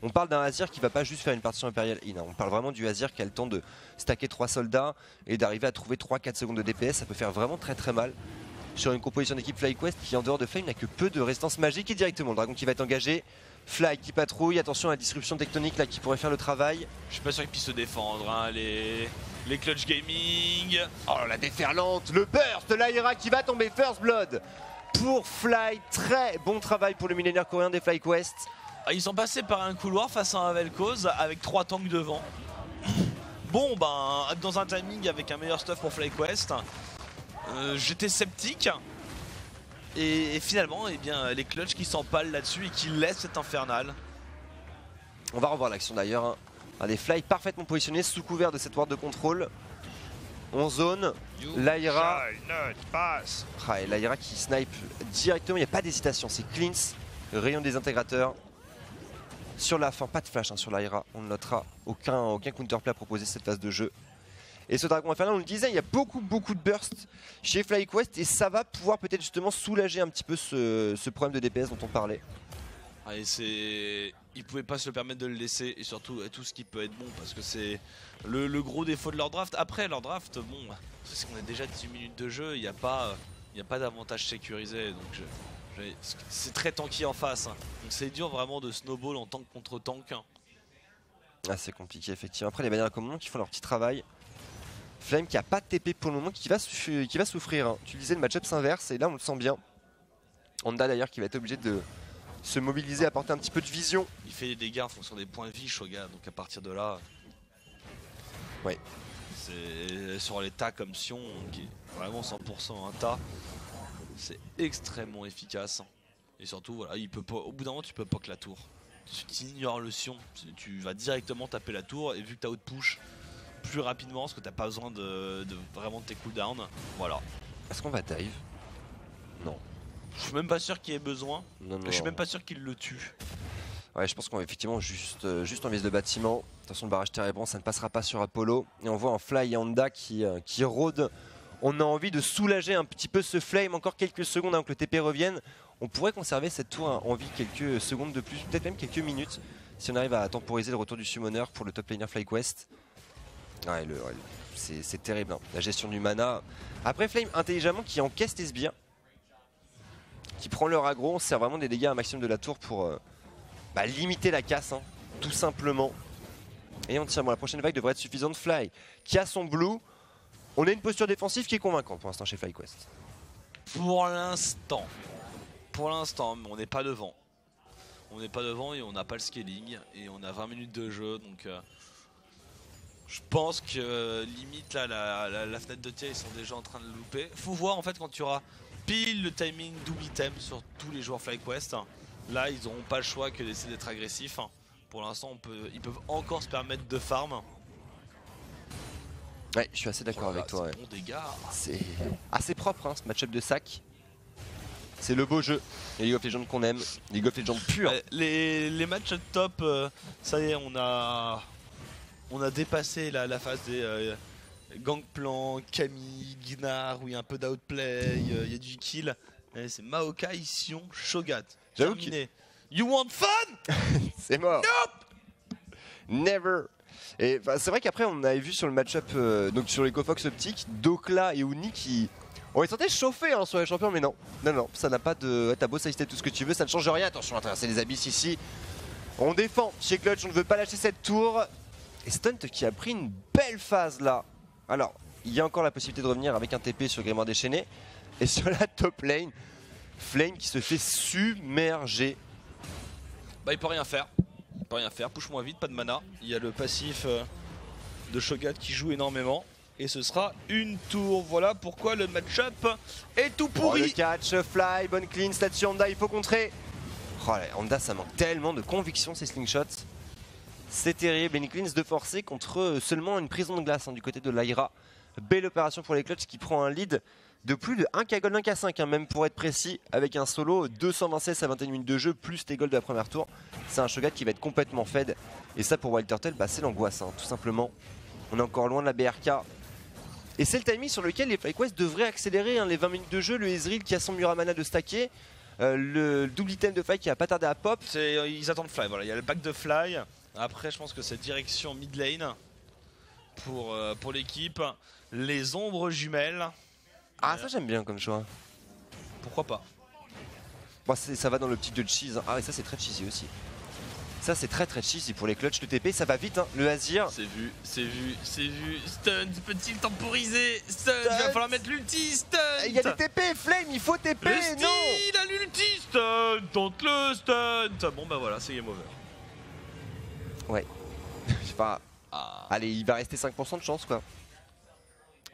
On parle d'un Azir qui va pas juste faire une partition impériale in. On parle vraiment du Azir qui a le temps de stacker 3 soldats et d'arriver à trouver 3-4 secondes de DPS. Ça peut faire vraiment très très mal sur une composition d'équipe FlyQuest qui en dehors de Flame n'a que peu de résistance magique. Et directement le dragon qui va être engagé. Fly qui patrouille, attention à la disruption tectonique là qui pourrait faire le travail. Je suis pas sûr qu'ils puissent se défendre, hein, les clutch gaming. Oh la déferlante, le burst de Lyra qui va tomber first blood pour Fly. Très bon travail pour le millénaire coréen des FlyQuest. Ils sont passés par un couloir face à un Vel'Koz avec 3 tanks devant. Bon ben dans un timing avec un meilleur stuff pour FlyQuest, j'étais sceptique. Et finalement, eh bien, les clutch qui s'empalent là-dessus et qui laissent cet infernal. On va revoir l'action d'ailleurs. Hein. Un des fly parfaitement positionnés sous couvert de cette ward de contrôle. On zone. Lyra. Ah, et Lyra qui snipe directement. Il n'y a pas d'hésitation. C'est cleans. Rayon des intégrateurs. Sur la fin, pas de flash hein, sur Lyra. On le notera. Aucun counterplay à proposer cette phase de jeu. Et ce Dragon Infernal, on le disait, il y a beaucoup de burst chez FlyQuest et ça va pouvoir peut-être justement soulager un petit peu ce problème de DPS dont on parlait. Ah, et ils pouvaient pas se le permettre de le laisser et surtout tout ce qui peut être bon parce que c'est le gros défaut de leur draft. Après leur draft, bon, c'est qu'on a déjà 18 minutes de jeu, il n'y a pas d'avantage sécurisé donc c'est très tanky en face. Hein. Donc c'est dur vraiment de snowball en tank contre tank. Ah, c'est compliqué effectivement. Après les bannières commandants qui font leur petit travail. Flame qui a pas de TP pour le moment, qui va souffrir. Hein. Tu disais le match-up s'inverse et là on le sent bien. Honda d'ailleurs qui va être obligé de se mobiliser, apporter un petit peu de vision. Il fait des dégâts en fonction des points de vie, Shoga, donc à partir de là. Ouais. C'est sur les tas comme Sion, qui est vraiment 100% un tas. C'est extrêmement efficace. Et surtout, voilà, il peut pas, au bout d'un moment, tu peux pas que la tour. Tu ignores le Sion, tu vas directement taper la tour et vu que tu as outpush plus rapidement parce que t'as pas besoin de vraiment de tes cooldowns. Voilà. Est-ce qu'on va dive? Non. Je suis même pas sûr qu'il y ait besoin. Non. Je suis même pas sûr qu'il le tue. Ouais, je pense qu'on va effectivement juste en vise de bâtiment. Attention, le barrage Térébrand, ça ne passera pas sur Apollo. Et on voit en Fly et Honda qui rôde. On a envie de soulager un petit peu ce Flame. Encore quelques secondes avant que le TP revienne. On pourrait conserver cette tour en vie quelques secondes de plus, peut-être même quelques minutes, si on arrive à temporiser le retour du summoner pour le top laner FlyQuest. Ouais, c'est terrible, hein. La gestion du mana. Après Flame intelligemment qui encaisse les sbires, qui prend leur aggro, on sert vraiment des dégâts à un maximum de la tour pour limiter la casse, hein, tout simplement. Et on tire, bon, la prochaine vague devrait être suffisante. Fly qui a son blue. On a une posture défensive qui est convaincante pour l'instant chez FlyQuest. Pour l'instant, mais on n'est pas devant. On n'est pas devant et on n'a pas le scaling et on a 20 minutes de jeu donc je pense que limite là la fenêtre de tir ils sont déjà en train de louper. Faut voir en fait quand tu auras pile le timing double item sur tous les joueurs FlyQuest. Là ils n'auront pas le choix que d'essayer d'être agressifs. Pour l'instant ils peuvent encore se permettre de farm. Ouais, je suis assez d'accord avec toi. Bon dégâts. C'est assez propre hein, ce match-up de sac. C'est le beau jeu, les League of Legends qu'on aime, League of Legends pur. Les matchs top, ça y est, on a dépassé la phase des Gangplank, Camille, Gnar, où il y a un peu d'outplay, il y a du kill. C'est Maokai, Sion, Shogat. J'avoue Terminé. You want fun? C'est mort. Nope. Never. Et bah, c'est vrai qu'après on avait vu sur le match-up, donc sur les Cofox optiques, Dokla et Uni qui on les sentait chauffer hein, sur les champions, mais non, ça n'a pas de. Ouais, t'as beau sister tout ce que tu veux, ça ne change rien. Attention à traverser les abysses ici. On défend chez Clutch, on ne veut pas lâcher cette tour. Et Stunt qui a pris une belle phase là. Alors, il y a encore la possibilité de revenir avec un TP sur Grimoire déchaîné. Et sur la top lane, Flame qui se fait submerger. Bah il peut rien faire. Il peut rien faire, push-moi vite, pas de mana. Il y a le passif de Shogat qui joue énormément. Et ce sera une tour. Voilà pourquoi le match-up est tout Oh, pourri. le catch, Fly, bonne clean, là-dessus Honda, il faut contrer. Oh là, Honda, ça manque tellement de conviction ces slingshots. C'est terrible, et une cleans de forcer contre seulement une prison de glace hein, du côté de l'Aira. Belle opération pour les Clutch qui prend un lead de plus de 1k gold, 1k5 hein, même pour être précis, avec un solo 226 à 21 minutes de jeu plus tes golds de la première tour. C'est un Shogat qui va être complètement fed. Et ça pour Wild Turtle, bah, c'est l'angoisse hein, tout simplement. On est encore loin de la BRK. Et c'est le timing sur lequel les FlyQuest devraient accélérer hein, les 20 minutes de jeu. Le Ezreal qui a son Muramana de stacker. Le double item de Fly qui a pas tardé à pop. Ils attendent Fly, voilà. Il y a le back de Fly. Après, je pense que c'est direction mid lane pour l'équipe. Les ombres jumelles. Ah, ça j'aime bien comme choix. Pourquoi pas? Bon, ça va dans le petit de cheese. Ah, et ça c'est très cheesy aussi. Ça c'est très cheesy pour les Clutch. Le TP, ça va vite. Hein. Le Azir. C'est vu, c'est vu, c'est vu. Stun, peut-il temporiser? Stun, il va falloir mettre l'ulti. Stun. Il y a des TP, Flame, il faut TP. Le style, non. il a l'ulti. Stun, tente le stun. Bon, bah voilà, c'est game over. Ouais. Je sais pas. Ah. Allez, il va rester 5% de chance quoi.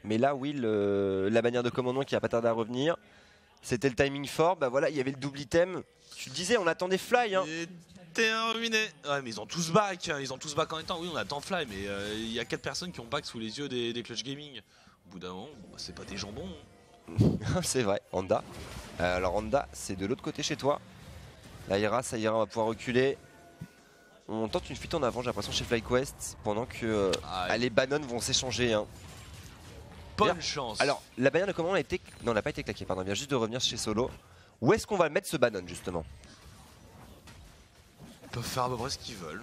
Mais là, oui, la bannière de commandement qui a pas tardé à revenir. C'était le timing fort. Bah voilà, il y avait le double item. Tu le disais, on attendait Fly. Hein. Terminé. Ouais, mais ils ont tous back. Hein. Ils ont tous back en même temps. Oui, on attend Fly, mais il y a 4 personnes qui ont back sous les yeux des Clutch Gaming. Au bout d'un moment, bah, c'est pas des jambons. C'est vrai, Honda. Alors, Honda, c'est de l'autre côté chez toi. L'Aira, ça ira, on va pouvoir reculer. On tente une fuite en avant, j'ai l'impression, chez FlyQuest. Pendant que les Bannon vont s'échanger. Hein. Bonne chance. Alors, la bannière de commandement a été. Non, elle n'a pas été claquée, pardon. Elle vient juste de revenir chez Solo. Où est-ce qu'on va mettre ce Bannon, justement? Ils peuvent faire à peu près ce qu'ils veulent.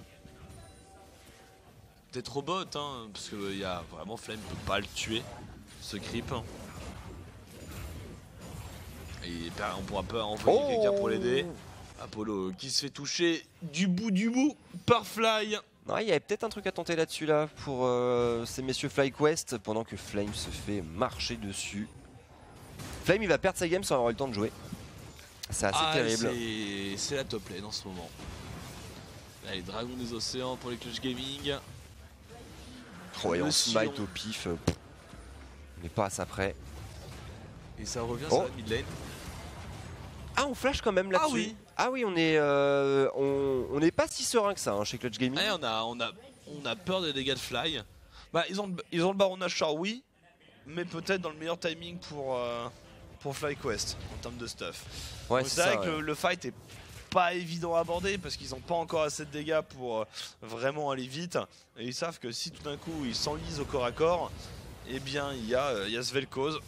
Peut-être robot, hein, parce qu'il y a vraiment Flame peut pas le tuer, ce creep. Et on pourra pas envoyer quelqu'un pour l'aider. Apollo qui se fait toucher du bout par Fly. Il y avait peut-être un truc à tenter là-dessus là pour ces messieurs FlyQuest pendant que Flame se fait marcher dessus. Flame il va perdre sa game sans avoir eu le temps de jouer. C'est assez terrible. C'est la top lane en ce moment. Là, les dragons des océans pour les Clutch Gaming. Oh, et on smite au pif. On n'est pas à ça près. Et ça revient sur la mid lane. Ah, on flash quand même là-dessus. Ah oui, on est pas si serein que ça hein, chez Clutch Gaming. Ouais, on a peur des dégâts de Fly. Bah, ils ont le baron Nashor, oui, mais peut-être dans le meilleur timing pour FlyQuest en termes de stuff. Ouais, c'est vrai que le fight est pas évident à aborder parce qu'ils n'ont pas encore assez de dégâts pour vraiment aller vite. Et ils savent que si tout d'un coup ils s'enlisent au corps à corps, eh bien il y a Svel'Koz.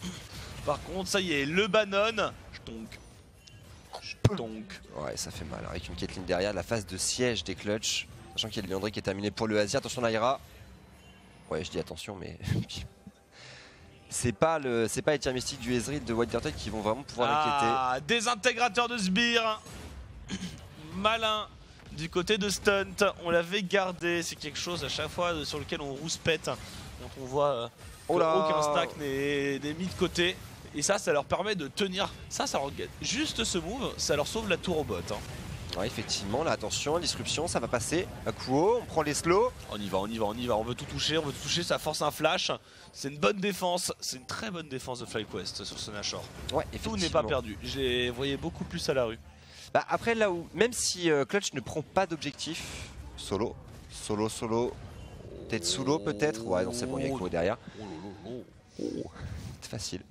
Par contre, ça y est, le Bannon. Donc. Ouais, ça fait mal. Avec une Caitlyn derrière, la phase de siège des Clutch. Sachant qu'il y a le Leandry qui est terminé pour le Azir. Attention l'Aira. Ouais, je dis attention, mais. c'est pas les tirs mystiques du Ezreal de Wild Turtle qui vont vraiment pouvoir l'inquiéter. Ah, désintégrateur de sbire. Malin du côté de Stunt. On l'avait gardé. C'est quelque chose à chaque fois sur lequel on rouspète. Quand on voit aucun stack n'est mis de côté. Et ça leur permet de tenir. Ça leur gagne. Juste ce move, ça leur sauve la tour au bot. Hein. Ouais, effectivement, là, attention, disruption, ça va passer. À Kuo, on prend les slows. On y va. On veut tout toucher, ça force un flash. C'est une bonne défense. C'est une très bonne défense de FlyQuest sur ce Nashor. Ouais, tout n'est pas perdu. Je les voyais beaucoup plus à la rue. Bah, après, là où, même si Clutch ne prend pas d'objectif, solo. Peut-être solo, peut-être. Ouais, non, c'est bon, il y a Kuo derrière. C'est facile.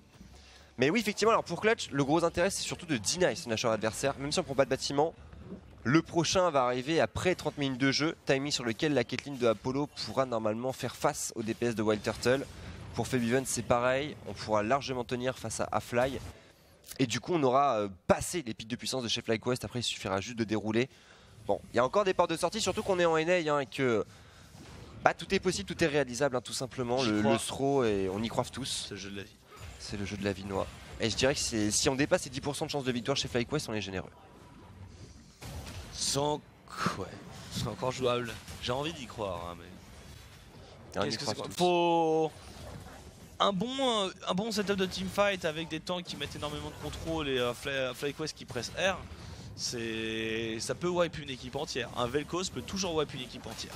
Mais oui, effectivement, alors pour Clutch, le gros intérêt c'est surtout de deny son Nashor adversaire. Même si on prend pas de bâtiment, le prochain va arriver après 30 minutes de jeu, timing sur lequel la Caitlyn de Apollo pourra normalement faire face au DPS de Wild Turtle. Pour Febiven, c'est pareil. On pourra largement tenir face à Fly. Et du coup, on aura passé les pics de puissance de chez FlyQuest. Après, il suffira juste de dérouler. Bon, il y a encore des portes de sortie, surtout qu'on est en NA et que bah, tout est possible, tout est réalisable, tout simplement. Le throw, et on y croit tous. C'est le jeu de la vie. C'est le jeu de la vie noire. Et je dirais que si on dépasse les 10% de chance de victoire chez FlyQuest, on est généreux. C'est encore jouable. J'ai envie d'y croire, hein, mais... Qu'est-ce que c'est? Faut un bon setup de teamfight avec des tanks qui mettent énormément de contrôle et FlyQuest qui presse R. Ça peut wipe une équipe entière. Un Vel'Koz peut toujours wipe une équipe entière.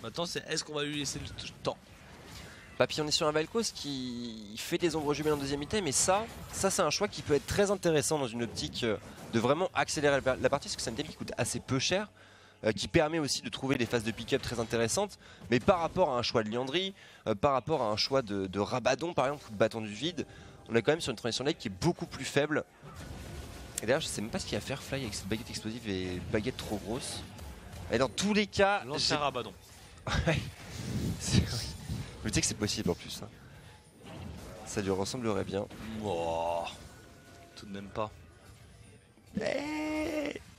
Maintenant, c'est est-ce qu'on va lui laisser le temps? Bah, puis on est sur un Vel'Koz qui fait des ombres jumelles en deuxième item, et ça c'est un choix qui peut être très intéressant dans une optique de vraiment accélérer la partie, parce que c'est un item qui coûte assez peu cher, qui permet aussi de trouver des phases de pick-up très intéressantes, mais par rapport à un choix de Liandry, par rapport à un choix de Rabadon par exemple, ou de Bâton du Vide, on est quand même sur une transition lane qui est beaucoup plus faible. Et d'ailleurs je sais même pas ce qu'il va faire Fly avec cette baguette explosive et baguette trop grosse. Et dans tous les cas... L'ancien Rabadon. Ouais, c'est vrai. Je sais que c'est possible en plus. Hein. Ça lui ressemblerait bien. Oh, tout de même pas.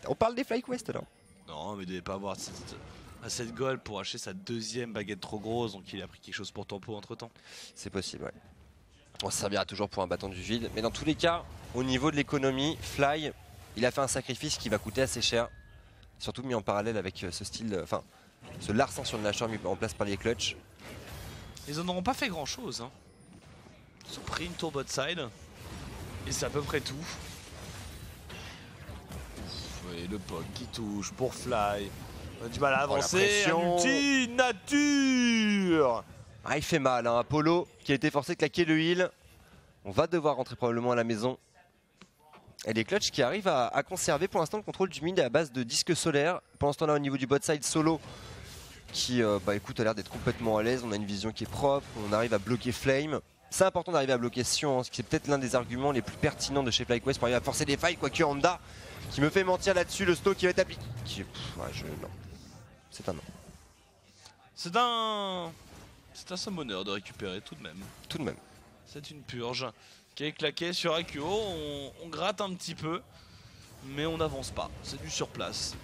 On parle des FlyQuest alors. Non, mais il devait pas avoir assez de gold pour acheter sa deuxième baguette trop grosse, donc il a pris quelque chose pour tempo entre temps. C'est possible, ouais. On se servira toujours pour un bâton du vide. Mais dans tous les cas, au niveau de l'économie, Fly, il a fait un sacrifice qui va coûter assez cher. Surtout mis en parallèle avec ce style, enfin, ce larcin sur le lâcheur mis en place par les clutch. Ils en auront pas fait grand chose. Hein. Ils ont pris une tour bot side. Et c'est à peu près tout. Oui, le POG qui touche pour Fly. On a du mal à avancer. Ulti nature. Ah, il fait mal, hein. Apollo qui a été forcé de claquer le heal. On va devoir rentrer probablement à la maison. Et les clutch qui arrivent à conserver pour l'instant le contrôle du mid à base de disque solaire. Pendant ce temps là, au niveau du bot side, Solo qui bah écoute a l'air d'être complètement à l'aise, on a une vision qui est propre, on arrive à bloquer Flame. C'est important d'arriver à bloquer Sion, hein, ce qui est peut-être l'un des arguments les plus pertinents de chez FlyQuest pour arriver à forcer des failles, quoique Honda qui me fait mentir là-dessus, le snow qui va être appliqué. Non. C'est un non. C'est un summoner de récupérer tout de même. Tout de même. C'est une purge qui est claquée sur AQO, on gratte un petit peu, mais on n'avance pas, c'est du surplace.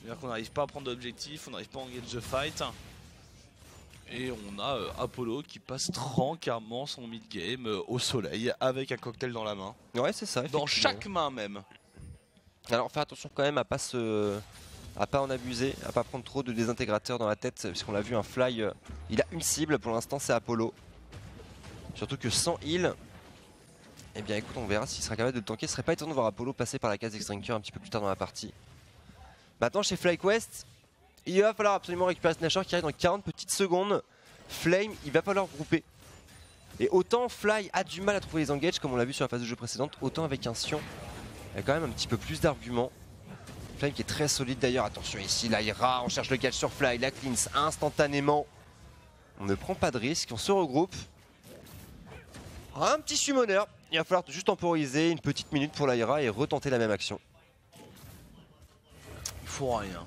C'est-à-dire qu'on n'arrive pas à prendre d'objectif, on n'arrive pas à engage the fight. Et on a Apollo qui passe tranquillement son mid-game au soleil avec un cocktail dans la main. Ouais, c'est ça. Dans chaque main même. Alors faire attention quand même à pas en abuser, à pas prendre trop de désintégrateurs dans la tête, parce qu'on l'a vu, un Fly, il a une cible pour l'instant, c'est Apollo. Surtout que sans heal, eh bien écoute, on verra s'il sera capable de le tanker. Ce serait pas étonnant de voir Apollo passer par la case Extrinker un petit peu plus tard dans la partie. Maintenant chez FlyQuest, il va falloir absolument récupérer ce Nashor qui arrive dans 40 petites secondes. Flame, il va falloir grouper. Et autant Fly a du mal à trouver les engages comme on l'a vu sur la phase de jeu précédente, autant avec un Sion, il y a quand même un petit peu plus d'arguments. Flame qui est très solide d'ailleurs, attention ici, l'Aira, on cherche le catch sur Fly, la cleanse instantanément. On ne prend pas de risque, on se regroupe. Un petit summoner, il va falloir juste temporiser une petite minute pour l'Aira et retenter la même action. Il faut rien.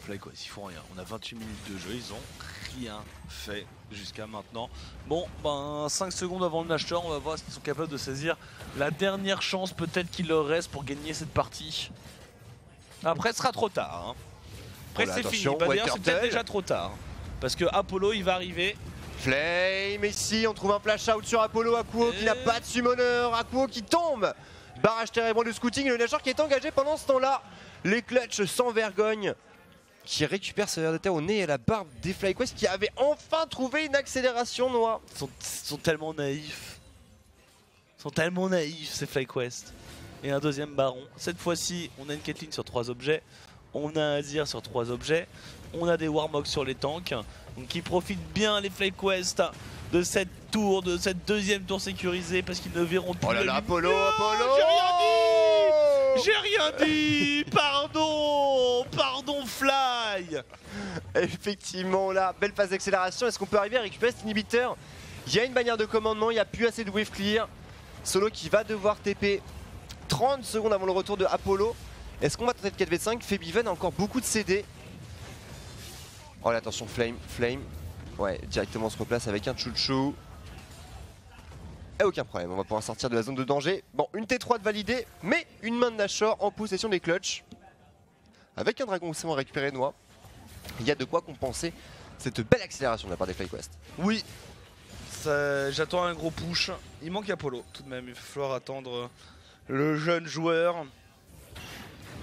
FlyQuest, il faut rien. On a 28 minutes de jeu, ils ont rien fait jusqu'à maintenant. Bon, ben 5 secondes avant le Nashor, on va voir s'ils sont capables de saisir la dernière chance peut-être qu'il leur reste pour gagner cette partie. Après, ce sera trop tard. Hein. Après, c'est fini. Bah, d'ailleurs, c'est peut-être déjà trop tard. Parce que Apollo, il va arriver. Flame, ici, on trouve un flash out sur Apollo. Akuo qui n'a pas de summoner. Akuo qui tombe. Barrage terriblement de scouting. Le Nashor qui est engagé pendant ce temps-là. Les clutch sans vergogne qui récupère ce verre de terre au nez et à la barbe des FlyQuest qui avaient enfin trouvé une accélération noire. Ils sont tellement naïfs. Ils sont tellement naïfs ces FlyQuest. Et un deuxième baron. Cette fois-ci, on a une Caitlyn sur 3 objets. On a un Azir sur 3 objets. On a des Warmog sur les tanks. Donc ils profitent bien les FlyQuest de cette tour, de cette deuxième tour sécurisée parce qu'ils ne verront plus. Oh là là, Apollo, Apollo! J'ai rien dit. Pardon Fly. Effectivement là, belle phase d'accélération. Est-ce qu'on peut arriver à récupérer cet inhibiteur? Il y a une bannière de commandement, il n'y a plus assez de wave clear. Solo qui va devoir TP 30 secondes avant le retour de Apollo. Est-ce qu'on va tenter de 4v5? Febiven a encore beaucoup de CD. Oh là, attention, Flame. Ouais, directement on se replace avec un chouchou. Et aucun problème, on va pouvoir sortir de la zone de danger. Bon, une T3 de validée, mais une main de Nashor en possession des clutches. Avec un dragon océan récupéré noix, il y a de quoi compenser cette belle accélération de la part des FlyQuest. Oui, j'attends un gros push. Il manque Apollo tout de même, il va falloir attendre le jeune joueur.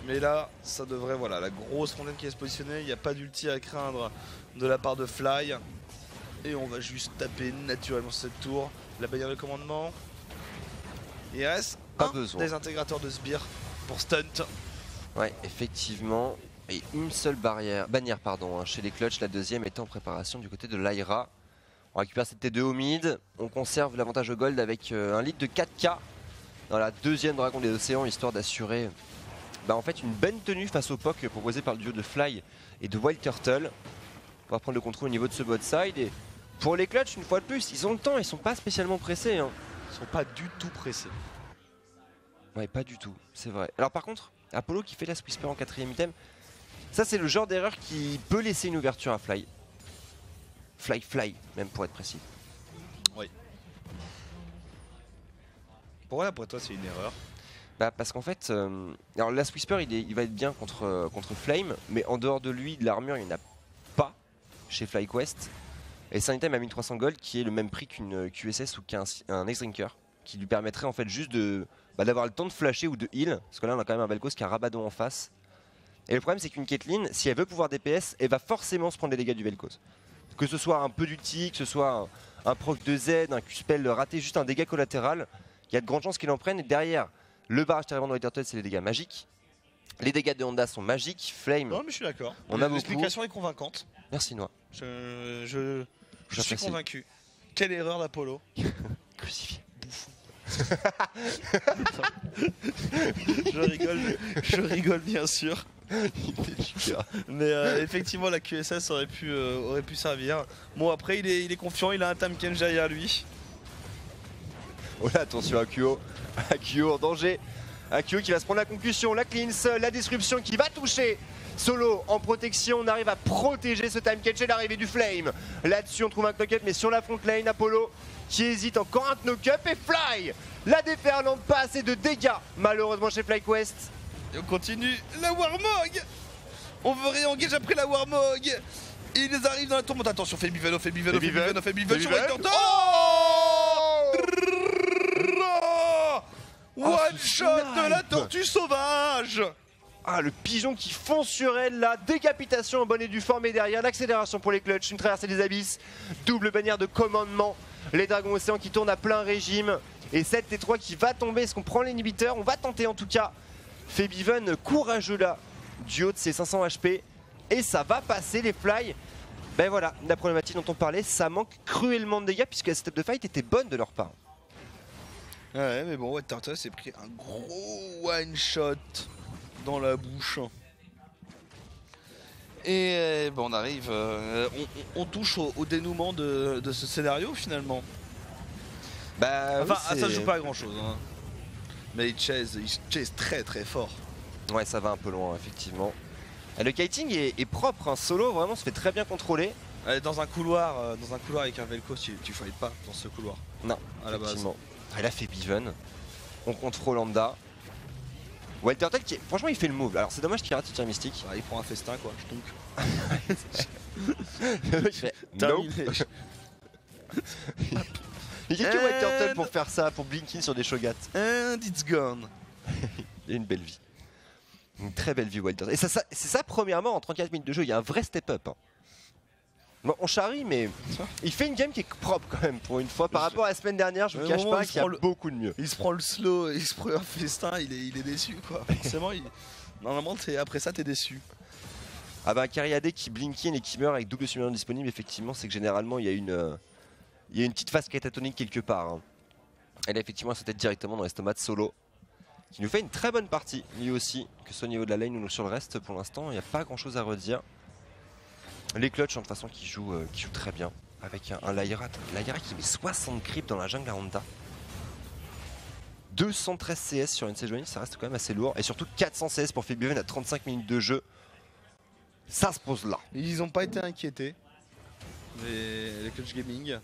Mais là, ça devrait, voilà, la grosse fontaine qui est se positionner, il n'y a pas d'ulti à craindre de la part de Fly. Et on va juste taper naturellement sur cette tour. La bannière de commandement. Il reste Pas un besoin. des intégrateurs de sbire pour stunt. Ouais, effectivement. Et une seule bannière pardon, chez les clutches, la deuxième était en préparation du côté de l'Aira. On récupère cette T2 au mid, on conserve l'avantage au gold avec un lead de 4K dans la deuxième dragon des océans, histoire d'assurer en fait une bonne tenue face au POC proposé par le duo de Fly et de Wild Turtle. On va prendre le contrôle au niveau de ce bot side et pour les clutches, une fois de plus, ils ont le temps, ils sont pas spécialement pressés. Hein. Ils sont pas du tout pressés. Ouais, pas du tout, c'est vrai. Alors par contre, Apollo qui fait la Whisper en 4ème item, ça c'est le genre d'erreur qui peut laisser une ouverture à Fly. Fly, même pour être précis. Oui. Pourquoi là pour toi c'est une erreur? Bah parce qu'en fait, alors Last Whisper il va être bien contre Flame, mais en dehors de lui, de l'armure, il n'y en a pas chez FlyQuest. Et c'est un item à 1300 gold qui est le même prix qu'une QSS ou qu'un X-Drinker, qui lui permettrait en fait juste d'avoir le temps de flasher ou de heal, parce que là on a quand même un Vel'Koz qui a Rabadon en face. Et le problème c'est qu'une Caitlyn, si elle veut pouvoir DPS, elle va forcément se prendre les dégâts du Vel'Koz. Que ce soit un peu d'ulti, que ce soit un proc de Z, un Q-spell raté, juste un dégât collatéral, il y a de grandes chances qu'il en prenne. Et derrière, le barrage terrible de White Turtle, c'est les dégâts magiques. Les dégâts de Honda sont magiques. Flame, Non mais je suis d'accord. L'explication est convaincante. Merci Noah. Je suis J'apprécie. convaincu. Quelle erreur d'Apollo. Crucifié. Je rigole bien sûr. Mais effectivement la QSS aurait pu servir. Bon après il est confiant, il a un Tahm-Kench derrière lui. Oh là, attention à Akio. Akio en danger. Akio qui va se prendre la concussion, la cleanse, la disruption qui va toucher. Solo en protection, on arrive à protéger ce Tahm-Kench et l'arrivée du Flame. Là-dessus on trouve un knock-up, mais sur la front lane, Apollo qui hésite, encore un knock-up et Fly. La déferlante, pas assez de dégâts malheureusement chez FlyQuest. Et on continue la Warmog. On veut réengage après la Warmog. Et ils arrivent dans la tourmente. Attention, fait Biveno sur White Turtle. One shot de la tortue sauvage. Ah, le pigeon qui fonce sur elle, la décapitation en bonne et due forme et derrière l'accélération pour les clutches, une traversée des abysses, double bannière de commandement, les dragons océans qui tournent à plein régime et cette T3 qui va tomber. Est-ce qu'on prend l'inhibiteur? On va tenter en tout cas. Febiven courageux là, du haut de ses 500 HP et ça va passer les fly. Ben voilà, la problématique dont on parlait, ça manque cruellement de dégâts puisque la setup de fight était bonne de leur part. Ouais mais bon, White Turtle s'est pris un gros one shot dans la bouche. Et bon, on arrive, on touche au dénouement de ce scénario finalement. Bah, Enfin, oui, ça joue pas à grand chose. Hein. Mais il chase très très fort. Ouais, ça va un peu loin effectivement. Et le kiting est propre, hein. Solo vraiment se fait très bien contrôler. Dans un couloir avec un Vel'Koz, tu fights pas dans ce couloir. Non, à la base. effectivement. Elle a fait Biven. On contrôle Honda. Wild Turtle qui franchement il fait le move. Alors c'est dommage qu'il rate le tir mystique. Bah, il prend un festin quoi, Il fait nope. Il y a que Wild Turtle pour faire ça, pour blinking sur des Shogat. And it's gone. Il a une belle vie. Une très belle vie Wild Turtle. Et c'est ça premièrement en 34 minutes de jeu, il y a un vrai step up. Hein. Bon, on charrie mais il fait une game qui est propre quand même pour une fois par rapport à la semaine dernière. Je vous cache pas qu'il y a beaucoup de mieux. Il se prend le slow, il se prend un festin, il est déçu quoi. Forcément, normalement après ça t'es déçu. Ah bah un Cariadé qui blinkin et qui meurt avec double submersion disponible, effectivement c'est que généralement il y a une petite phase catatonique quelque part. Hein. Elle a effectivement sa tête directement dans l'estomac de Solo, qui nous fait une très bonne partie, lui aussi, que ce soit au niveau de la lane ou sur le reste. Pour l'instant il n'y a pas grand chose à redire. Les clutches de toute façon qui jouent très bien, avec un Lyra qui met 60 creeps dans la jungle à Honda. 213 CS sur une Sejuani, ça reste quand même assez lourd, et surtout 400 CS pour Febiven à 35 minutes de jeu. Ça se pose là. Ils n'ont pas été inquiétés, les Clutch Gaming.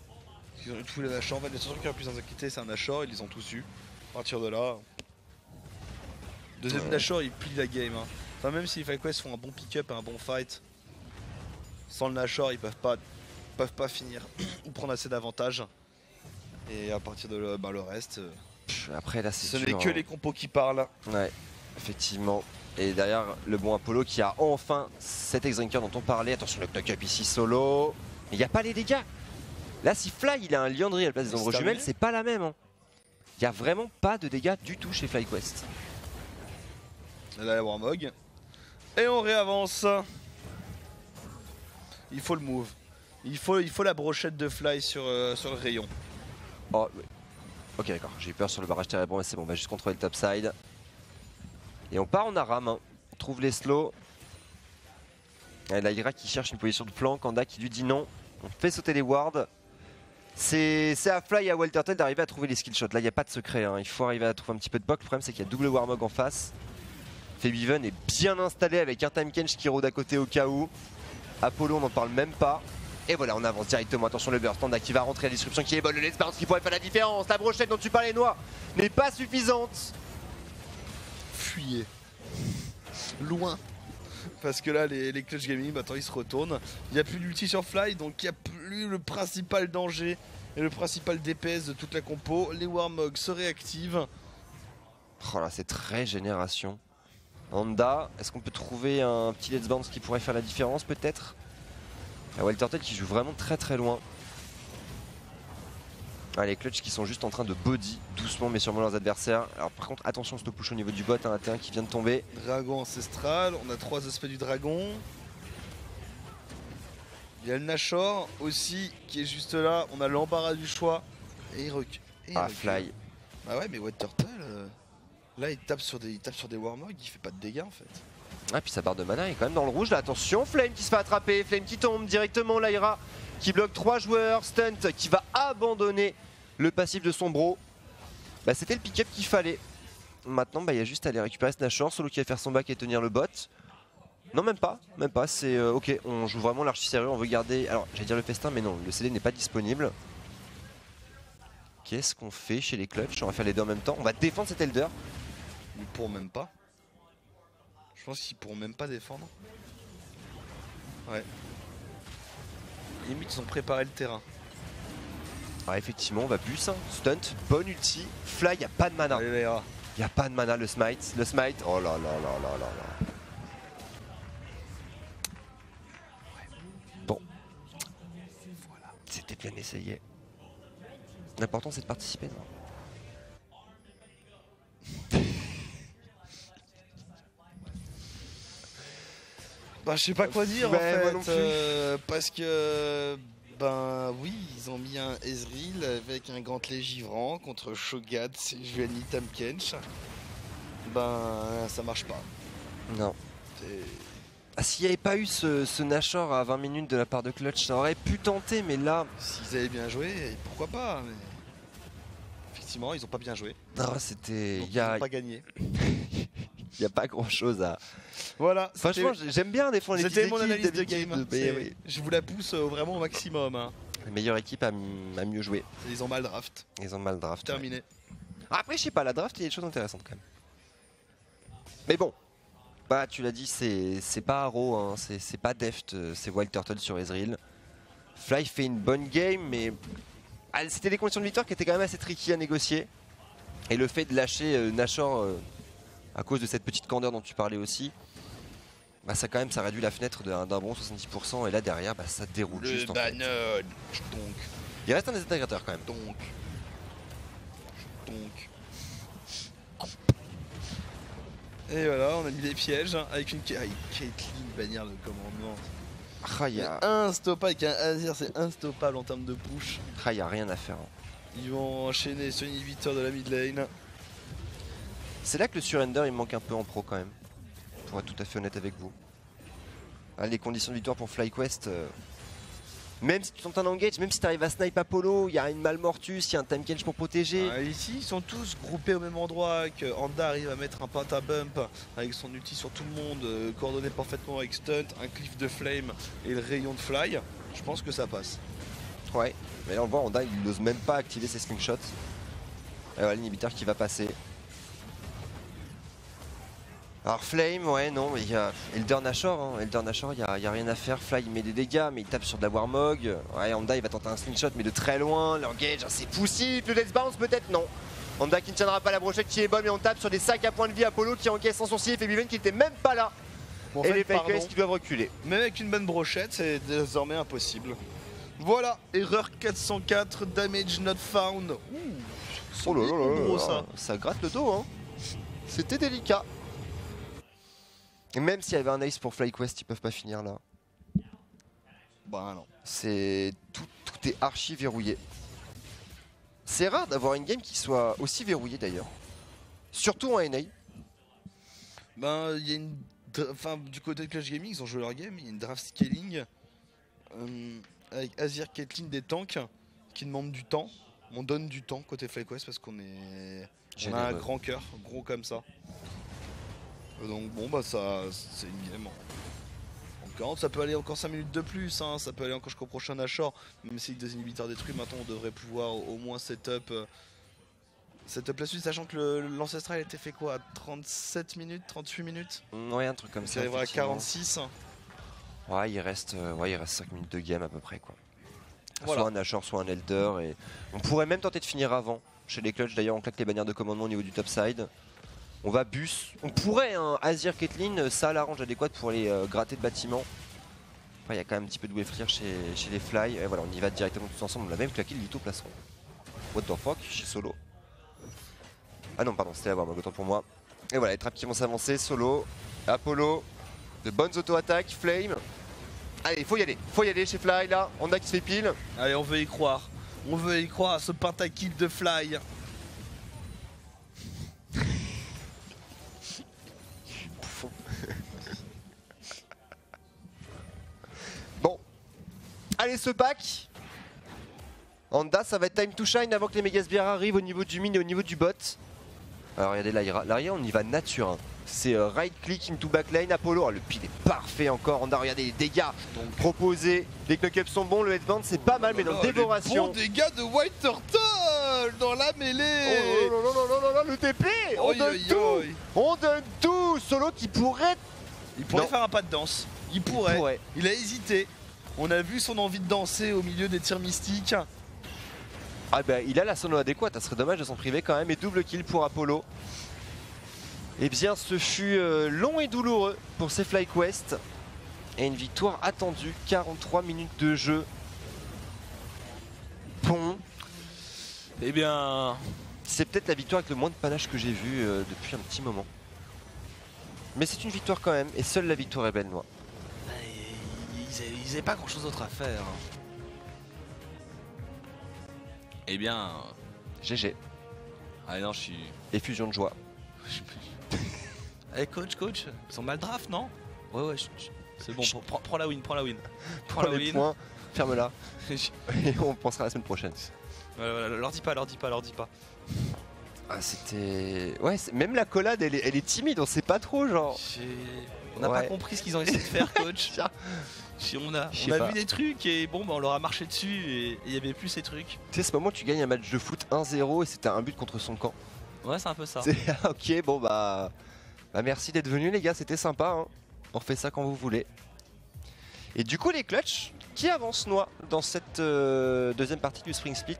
Ils ont eu tous les Nashor. En fait, les seuls qui auraient pu s'en inquiéter, c'est un Nashor. Ils les ont tous eu. À partir de là. Deuxième Nashor, il plie la game. Hein. Enfin, même si les FlyQuest font un bon pick-up et un bon fight, sans le Nashor, ils peuvent pas finir ou prendre assez d'avantages. Et à partir de là, le reste. Après, là, c'est ce n'est que les compos qui parlent. Ouais, effectivement. Et derrière, le bon Apollo qui a enfin cet X-Drinker dont on parlait. Attention, le knock-up ici solo. Mais il n'y a pas les dégâts. Là, si Fly il a un Liandry à la place des ombres jumelles, c'est pas la même. Hein. Il n'y a vraiment pas de dégâts du tout chez FlyQuest. Là, la Warmog. Et on réavance. Il faut le move. Il faut la brochette de Fly sur le rayon. Oh, ouais. Ok, d'accord. J'ai eu peur sur le barrage terrible, mais c'est bon. On va juste contrôler le topside. Et on part en aram. Hein. On trouve les slows. Et la Hydra qui cherche une position de flanc. Kanda qui lui dit non. On fait sauter les wards. C'est à Fly et à Walterton d'arriver à trouver les skill shots. Là, il n'y a pas de secret. Hein. Il faut arriver à trouver un petit peu de poke. Le problème, c'est qu'il y a double Warmog en face. Febiven est bien installé avec un Time Kench qui rôde à côté au cas où. Apollo, on n'en parle même pas. Et voilà, on avance directement. Attention, le burst Kanda qui va rentrer, la disruption qui est bonne. Le let's bounce qui pourrait faire la différence. La brochette dont tu parlais, Noix, n'est pas suffisante. Fuyez. Loin. Parce que là, les clutch gaming, maintenant ils se retournent. Il n'y a plus d'ulti sur Fly, donc il n'y a plus le principal danger et le principal DPS de toute la compo. Les Warmog se réactivent. Oh là, c'est très génération. Honda, est-ce qu'on peut trouver un petit let's bounce qui pourrait faire la différence peut-être? Walterton qui joue vraiment très très loin. Ah, les clutch qui sont juste en train de body doucement mais sûrement leurs adversaires. Alors par contre attention stop push au niveau du bot, un T1 qui vient de tomber. Dragon ancestral, on a 3 aspects du dragon. Il y a le Nashor aussi qui est juste là, on a l'embarras du choix. Et il recule. Fly. Bah ouais mais White Turtle, là il tape sur des Warmog, il fait pas de dégâts en fait. Ah puis sa barre de mana est quand même dans le rouge là, attention, Flame qui se fait attraper, Flame qui tombe directement, Lyra qui bloque 3 joueurs, Stunt qui va abandonner le passif de son bro. Bah c'était le pick-up qu'il fallait. Maintenant il y a juste à aller récupérer ce Nashor, Solo qui va faire son back et tenir le bot. Non même pas, c'est ok, on joue vraiment l'archi sérieux, on veut garder, alors j'allais dire le festin mais non, le CD n'est pas disponible. Qu'est-ce qu'on fait chez les clutch? On va faire les deux en même temps, on va défendre cet Elder. Ils pourront même pas. Je pense qu'ils pourront même pas défendre. Ouais. Limite ils ont préparé le terrain. Ah effectivement on va bus, hein. Stunt, bonne ulti, Fly, y a pas de mana. Allez Lyra. Y a pas de mana, le smite, oh là là là là là là. Bon. Voilà, c'était bien essayé. L'important c'est de participer, non? Bah je sais pas quoi dire Ouais, en moi non fait, parce que ben oui ils ont mis un Ezreal avec un gantelet givrant contre Shogat, Sejuani, Tamkench. Ben ça marche pas. Non. Ah, s'il n'y avait pas eu ce Nashor à 20 minutes de la part de Clutch, ça aurait pu tenter, mais là... S'ils avaient bien joué, pourquoi pas, mais... Effectivement, ils ont pas bien joué. Non, c'était... Ils n'ont pas gagné. Il n'y a pas grand chose à... Voilà. Franchement, j'aime bien défendre les C'était petites mon équipes analyse de game. Oui. Je vous la pousse vraiment au maximum. Hein. La meilleure équipe a mieux joué. Ils ont mal draft. Ils ont mal draft. Terminé. Ouais. Après, je sais pas, la draft, il y a des choses intéressantes quand même. Mais bon, bah tu l'as dit, c'est pas Arrow, hein, c'est pas Deft, c'est Wild Turtle sur Ezreal. Fly fait une bonne game, mais c'était des conditions de victoire qui étaient quand même assez tricky à négocier. Et le fait de lâcher Nashor à cause de cette petite candeur dont tu parlais aussi, bah ça quand même ça réduit la fenêtre d'un bon 70%, et là derrière bah, ça déroule le juste en banane. fait. Donc. Il reste un des intégrateurs quand même. Donc. Et voilà, on a mis des pièges hein, avec une Caitlyn, bannière de commandement. Ah, y a... Instoppable avec un Azir, c'est instoppable en termes de push. Ah, y a rien à faire. Hein. Ils vont enchaîner sur l'inhibiteur de la mid lane. C'est là que le surrender il manque un peu en pro quand même. Pour être tout à fait honnête avec vous. Ah, les conditions de victoire pour FlyQuest, même si tu tentes un engage, même si tu arrives à snipe Apollo, il y a une Malmortus, il y a un Time Kench pour protéger. Ah, ici ils sont tous groupés au même endroit, que Honda arrive à mettre un pentabump avec son ulti sur tout le monde, coordonné parfaitement avec Stunt, un cliff de flame et le rayon de fly. Je pense que ça passe. Ouais, mais là on voit Honda il n'ose même pas activer ses slingshots. Et voilà l'inhibiteur qui va passer. Alors Flame, ouais non, mais il y a Elder Nashor, hein. Elder Nashor, il y a rien à faire. Fly il met des dégâts, mais il tape sur de la Warmog. Ouais, Honda il va tenter un slingshot, mais de très loin. L'engage, c'est poussif. Le Death Bounce peut-être non. Honda qui ne tiendra pas la brochette qui est bonne, mais on tape sur des sacs à points de vie. Apollo qui encaisse sans sourcil et Febiven qui n'était même pas là. Bon, et les FlyQuest qui doivent reculer. Même avec une bonne brochette, c'est désormais impossible. Voilà, erreur 404, damage not found. Ouh, Oh là là là gros, là, ça gratte le dos, hein. C'était délicat. Et même s'il y avait un ace pour FlyQuest, ils peuvent pas finir là. Bah non. C'est tout est archi verrouillé. C'est rare d'avoir une game qui soit aussi verrouillée d'ailleurs. Surtout en NA. Ben il y a une, enfin du côté de Clash Gaming, ils ont joué leur game, il y a une draft scaling avec Azir, Caitlyn, des tanks qui demandent du temps. On donne du temps côté FlyQuest parce qu'on est, on a un grand cœur, gros comme ça. Donc bon bah ça, c'est une game en 40, ça peut aller encore 5 minutes de plus, hein. Ça peut aller encore jusqu'au prochain Nashor. Même si des inhibiteurs détruits, maintenant on devrait pouvoir au moins setup la suite, sachant que l'ancestral était fait quoi, à 37 minutes, 38 minutes. Ouais, un truc comme ça. Ça arrivera à 46. Ouais, il reste 5 minutes de game à peu près quoi. Voilà. Soit un Nashor, soit un Elder. Et on pourrait même tenter de finir avant. Chez les clutch d'ailleurs, on claque les bannières de commandement au niveau du top side. On va bus. On pourrait, hein, Azir, Caitlyn, ça a la range adéquate pour aller gratter le bâtiment. Après, il y a quand même un petit peu de wave clear chez les Fly. Et voilà, on y va directement tous ensemble. On a même claqué le Lito plastron. What the fuck, chez Solo. Ah non, pardon, c'était la Warmog, autant pour moi. Et voilà, les trappes qui vont s'avancer. Solo, Apollo, de bonnes auto-attaques, Flame. Allez, faut y aller chez Fly là. On a qui se fait pile. Allez, on veut y croire. On veut y croire à ce pentakill de Fly. Bon, allez ce pack. Honda, ça va être time to shine avant que les Megasbires arrivent au niveau du mine et au niveau du bot. Alors regardez Lyra, on y va nature. Hein. C'est right click into backline, Apollo, le pile est parfait encore. Honda, regardez les dégâts proposés, les knock-ups sont bons, le headband c'est pas mal, mais dans dévoration. Bons dégâts de White Turtle dans la mêlée. Oh le TP, on donne tout. Solo qui pourrait... Il pourrait faire un pas de danse. Il pourrait. Il a hésité. On a vu son envie de danser au milieu des tirs mystiques. Ah bah il a la sono adéquate, ça serait dommage de s'en priver quand même. Et double kill pour Apollo. Et bien ce fut long et douloureux pour ces FlyQuest. Et une victoire attendue, 43 minutes de jeu. Bon. Eh bien... C'est peut-être la victoire avec le moins de panache que j'ai vu depuis un petit moment. Mais c'est une victoire quand même, et seule la victoire est belle, moi. Ils n'avaient pas grand chose d'autre à faire. Eh bien... GG. Ah non, je suis... Effusion de joie. Eh coach, ils sont mal draft, non? Ouais, c'est bon, prends la win, prends la win. Prends les points, ferme-la. Et on pensera la semaine prochaine. Voilà, leur dis pas. Ah c'était... Ouais, même la collade, elle est timide, on sait pas trop, genre... On n'a pas compris ce qu'ils ont essayé de faire, coach. On a vu des trucs et bon, bah, on leur a marché dessus et il y avait plus ces trucs. Tu sais, ce moment, tu gagnes un match de foot 1-0 et c'était un but contre son camp. Ouais, c'est un peu ça. Ok, bon bah merci d'être venus les gars, c'était sympa. Hein. On refait ça quand vous voulez. Et du coup, les clutch qui avancent Noix dans cette deuxième partie du Spring Split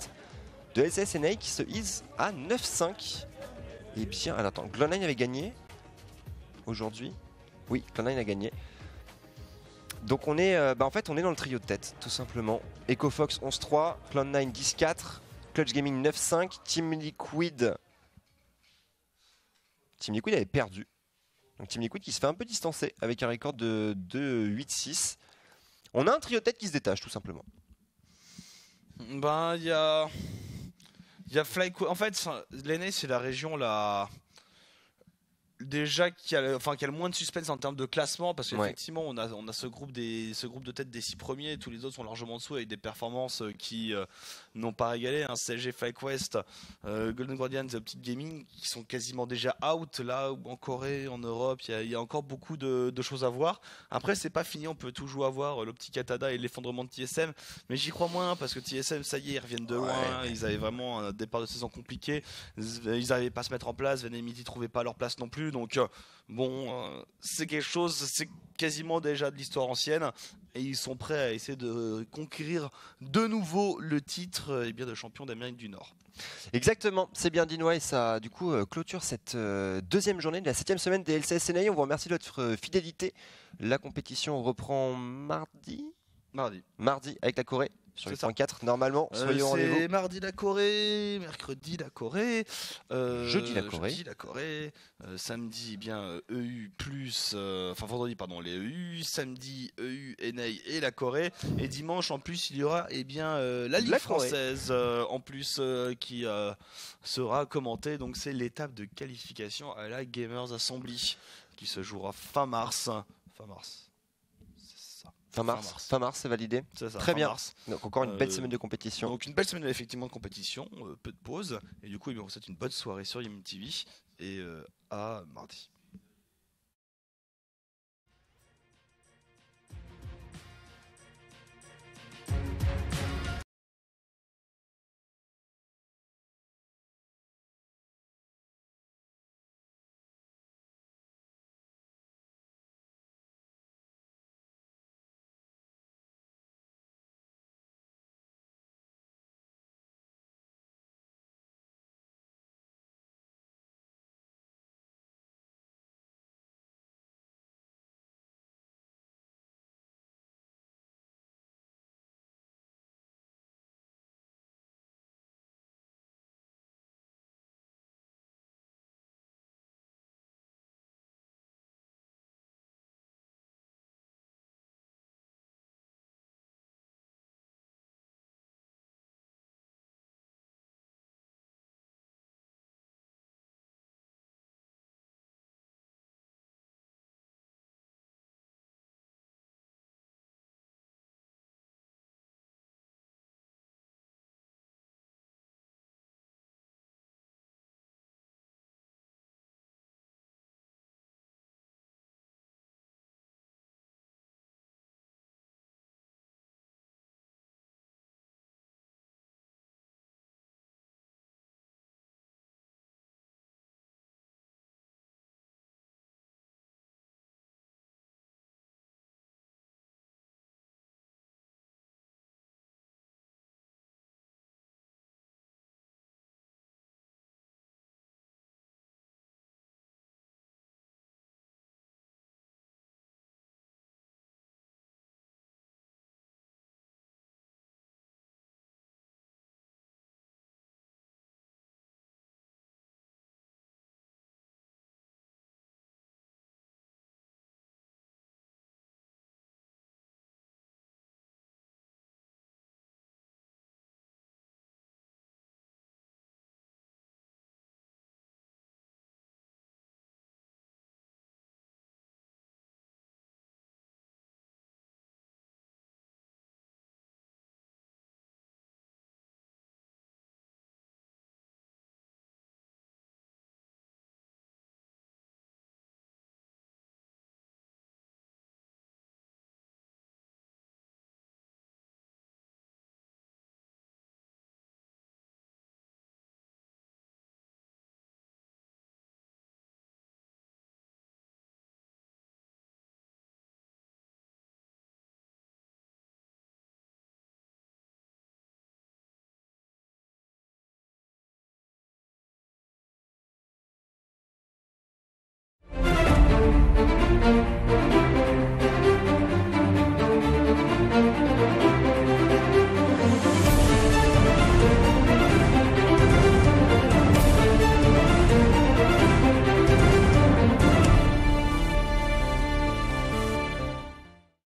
de SSNA qui se hisse à 9-5. Et bien, alors attends, Cloud9 avait gagné aujourd'hui. Oui, Cloud9 a gagné. Donc on est, en fait, on est dans le trio de tête, tout simplement. EcoFox 11-3, Cloud9 10-4, Clutch Gaming 9-5, Team Liquid. Team Liquid avait perdu. Donc Team Liquid qui se fait un peu distancer avec un record de 8-6. On a un trio de tête qui se détache, tout simplement. Ben, il y a FlyQuest. En fait, l'NA, c'est la région la déjà qui a le moins de suspense en termes de classement, parce Ouais. qu'effectivement on a ce groupe de tête des 6 premiers, tous les autres sont largement en dessous avec des performances qui n'ont pas régalé, hein. CSG, FlyQuest, Golden Guardians et Optic Gaming qui sont quasiment déjà out, là où en Corée, en Europe il y a encore beaucoup de choses à voir. Après c'est pas fini, on peut toujours avoir l'Optic Atada et l'effondrement de TSM, mais j'y crois moins parce que TSM ça y est, ils reviennent de loin, Ouais. ils avaient vraiment un départ de saison compliqué, ils n'arrivaient pas à se mettre en place, Venemity trouvait pas leur place non plus, donc c'est quelque chose, c'est quasiment déjà de l'histoire ancienne et ils sont prêts à essayer de conquérir de nouveau le titre bien, de champion d'Amérique du Nord. Exactement, c'est bien dit Noah et ça du coup clôture cette deuxième journée de la 7e semaine des LCS NA. On vous remercie de votre fidélité. La compétition reprend mardi avec la Corée sur C'est le ça. point 4 normalement. Soyez au rendez-vous. C'est mardi la Corée, mercredi la Corée, Jeudi la Corée. samedi EU plus, vendredi pardon les EU, samedi EU, NA et la Corée, et dimanche en plus il y aura la Ligue La Corée. française en plus qui sera commentée, donc c'est l'étape de qualification à la Gamers Assembly qui se jouera fin mars. C'est ça. Fin mars, c'est validé. C'est ça, Très fin bien. mars. Donc encore une belle Euh, semaine de compétition. Donc une belle semaine effectivement de compétition, peu de pause, et du coup on vous souhaite une bonne soirée sur YMTV et à mardi.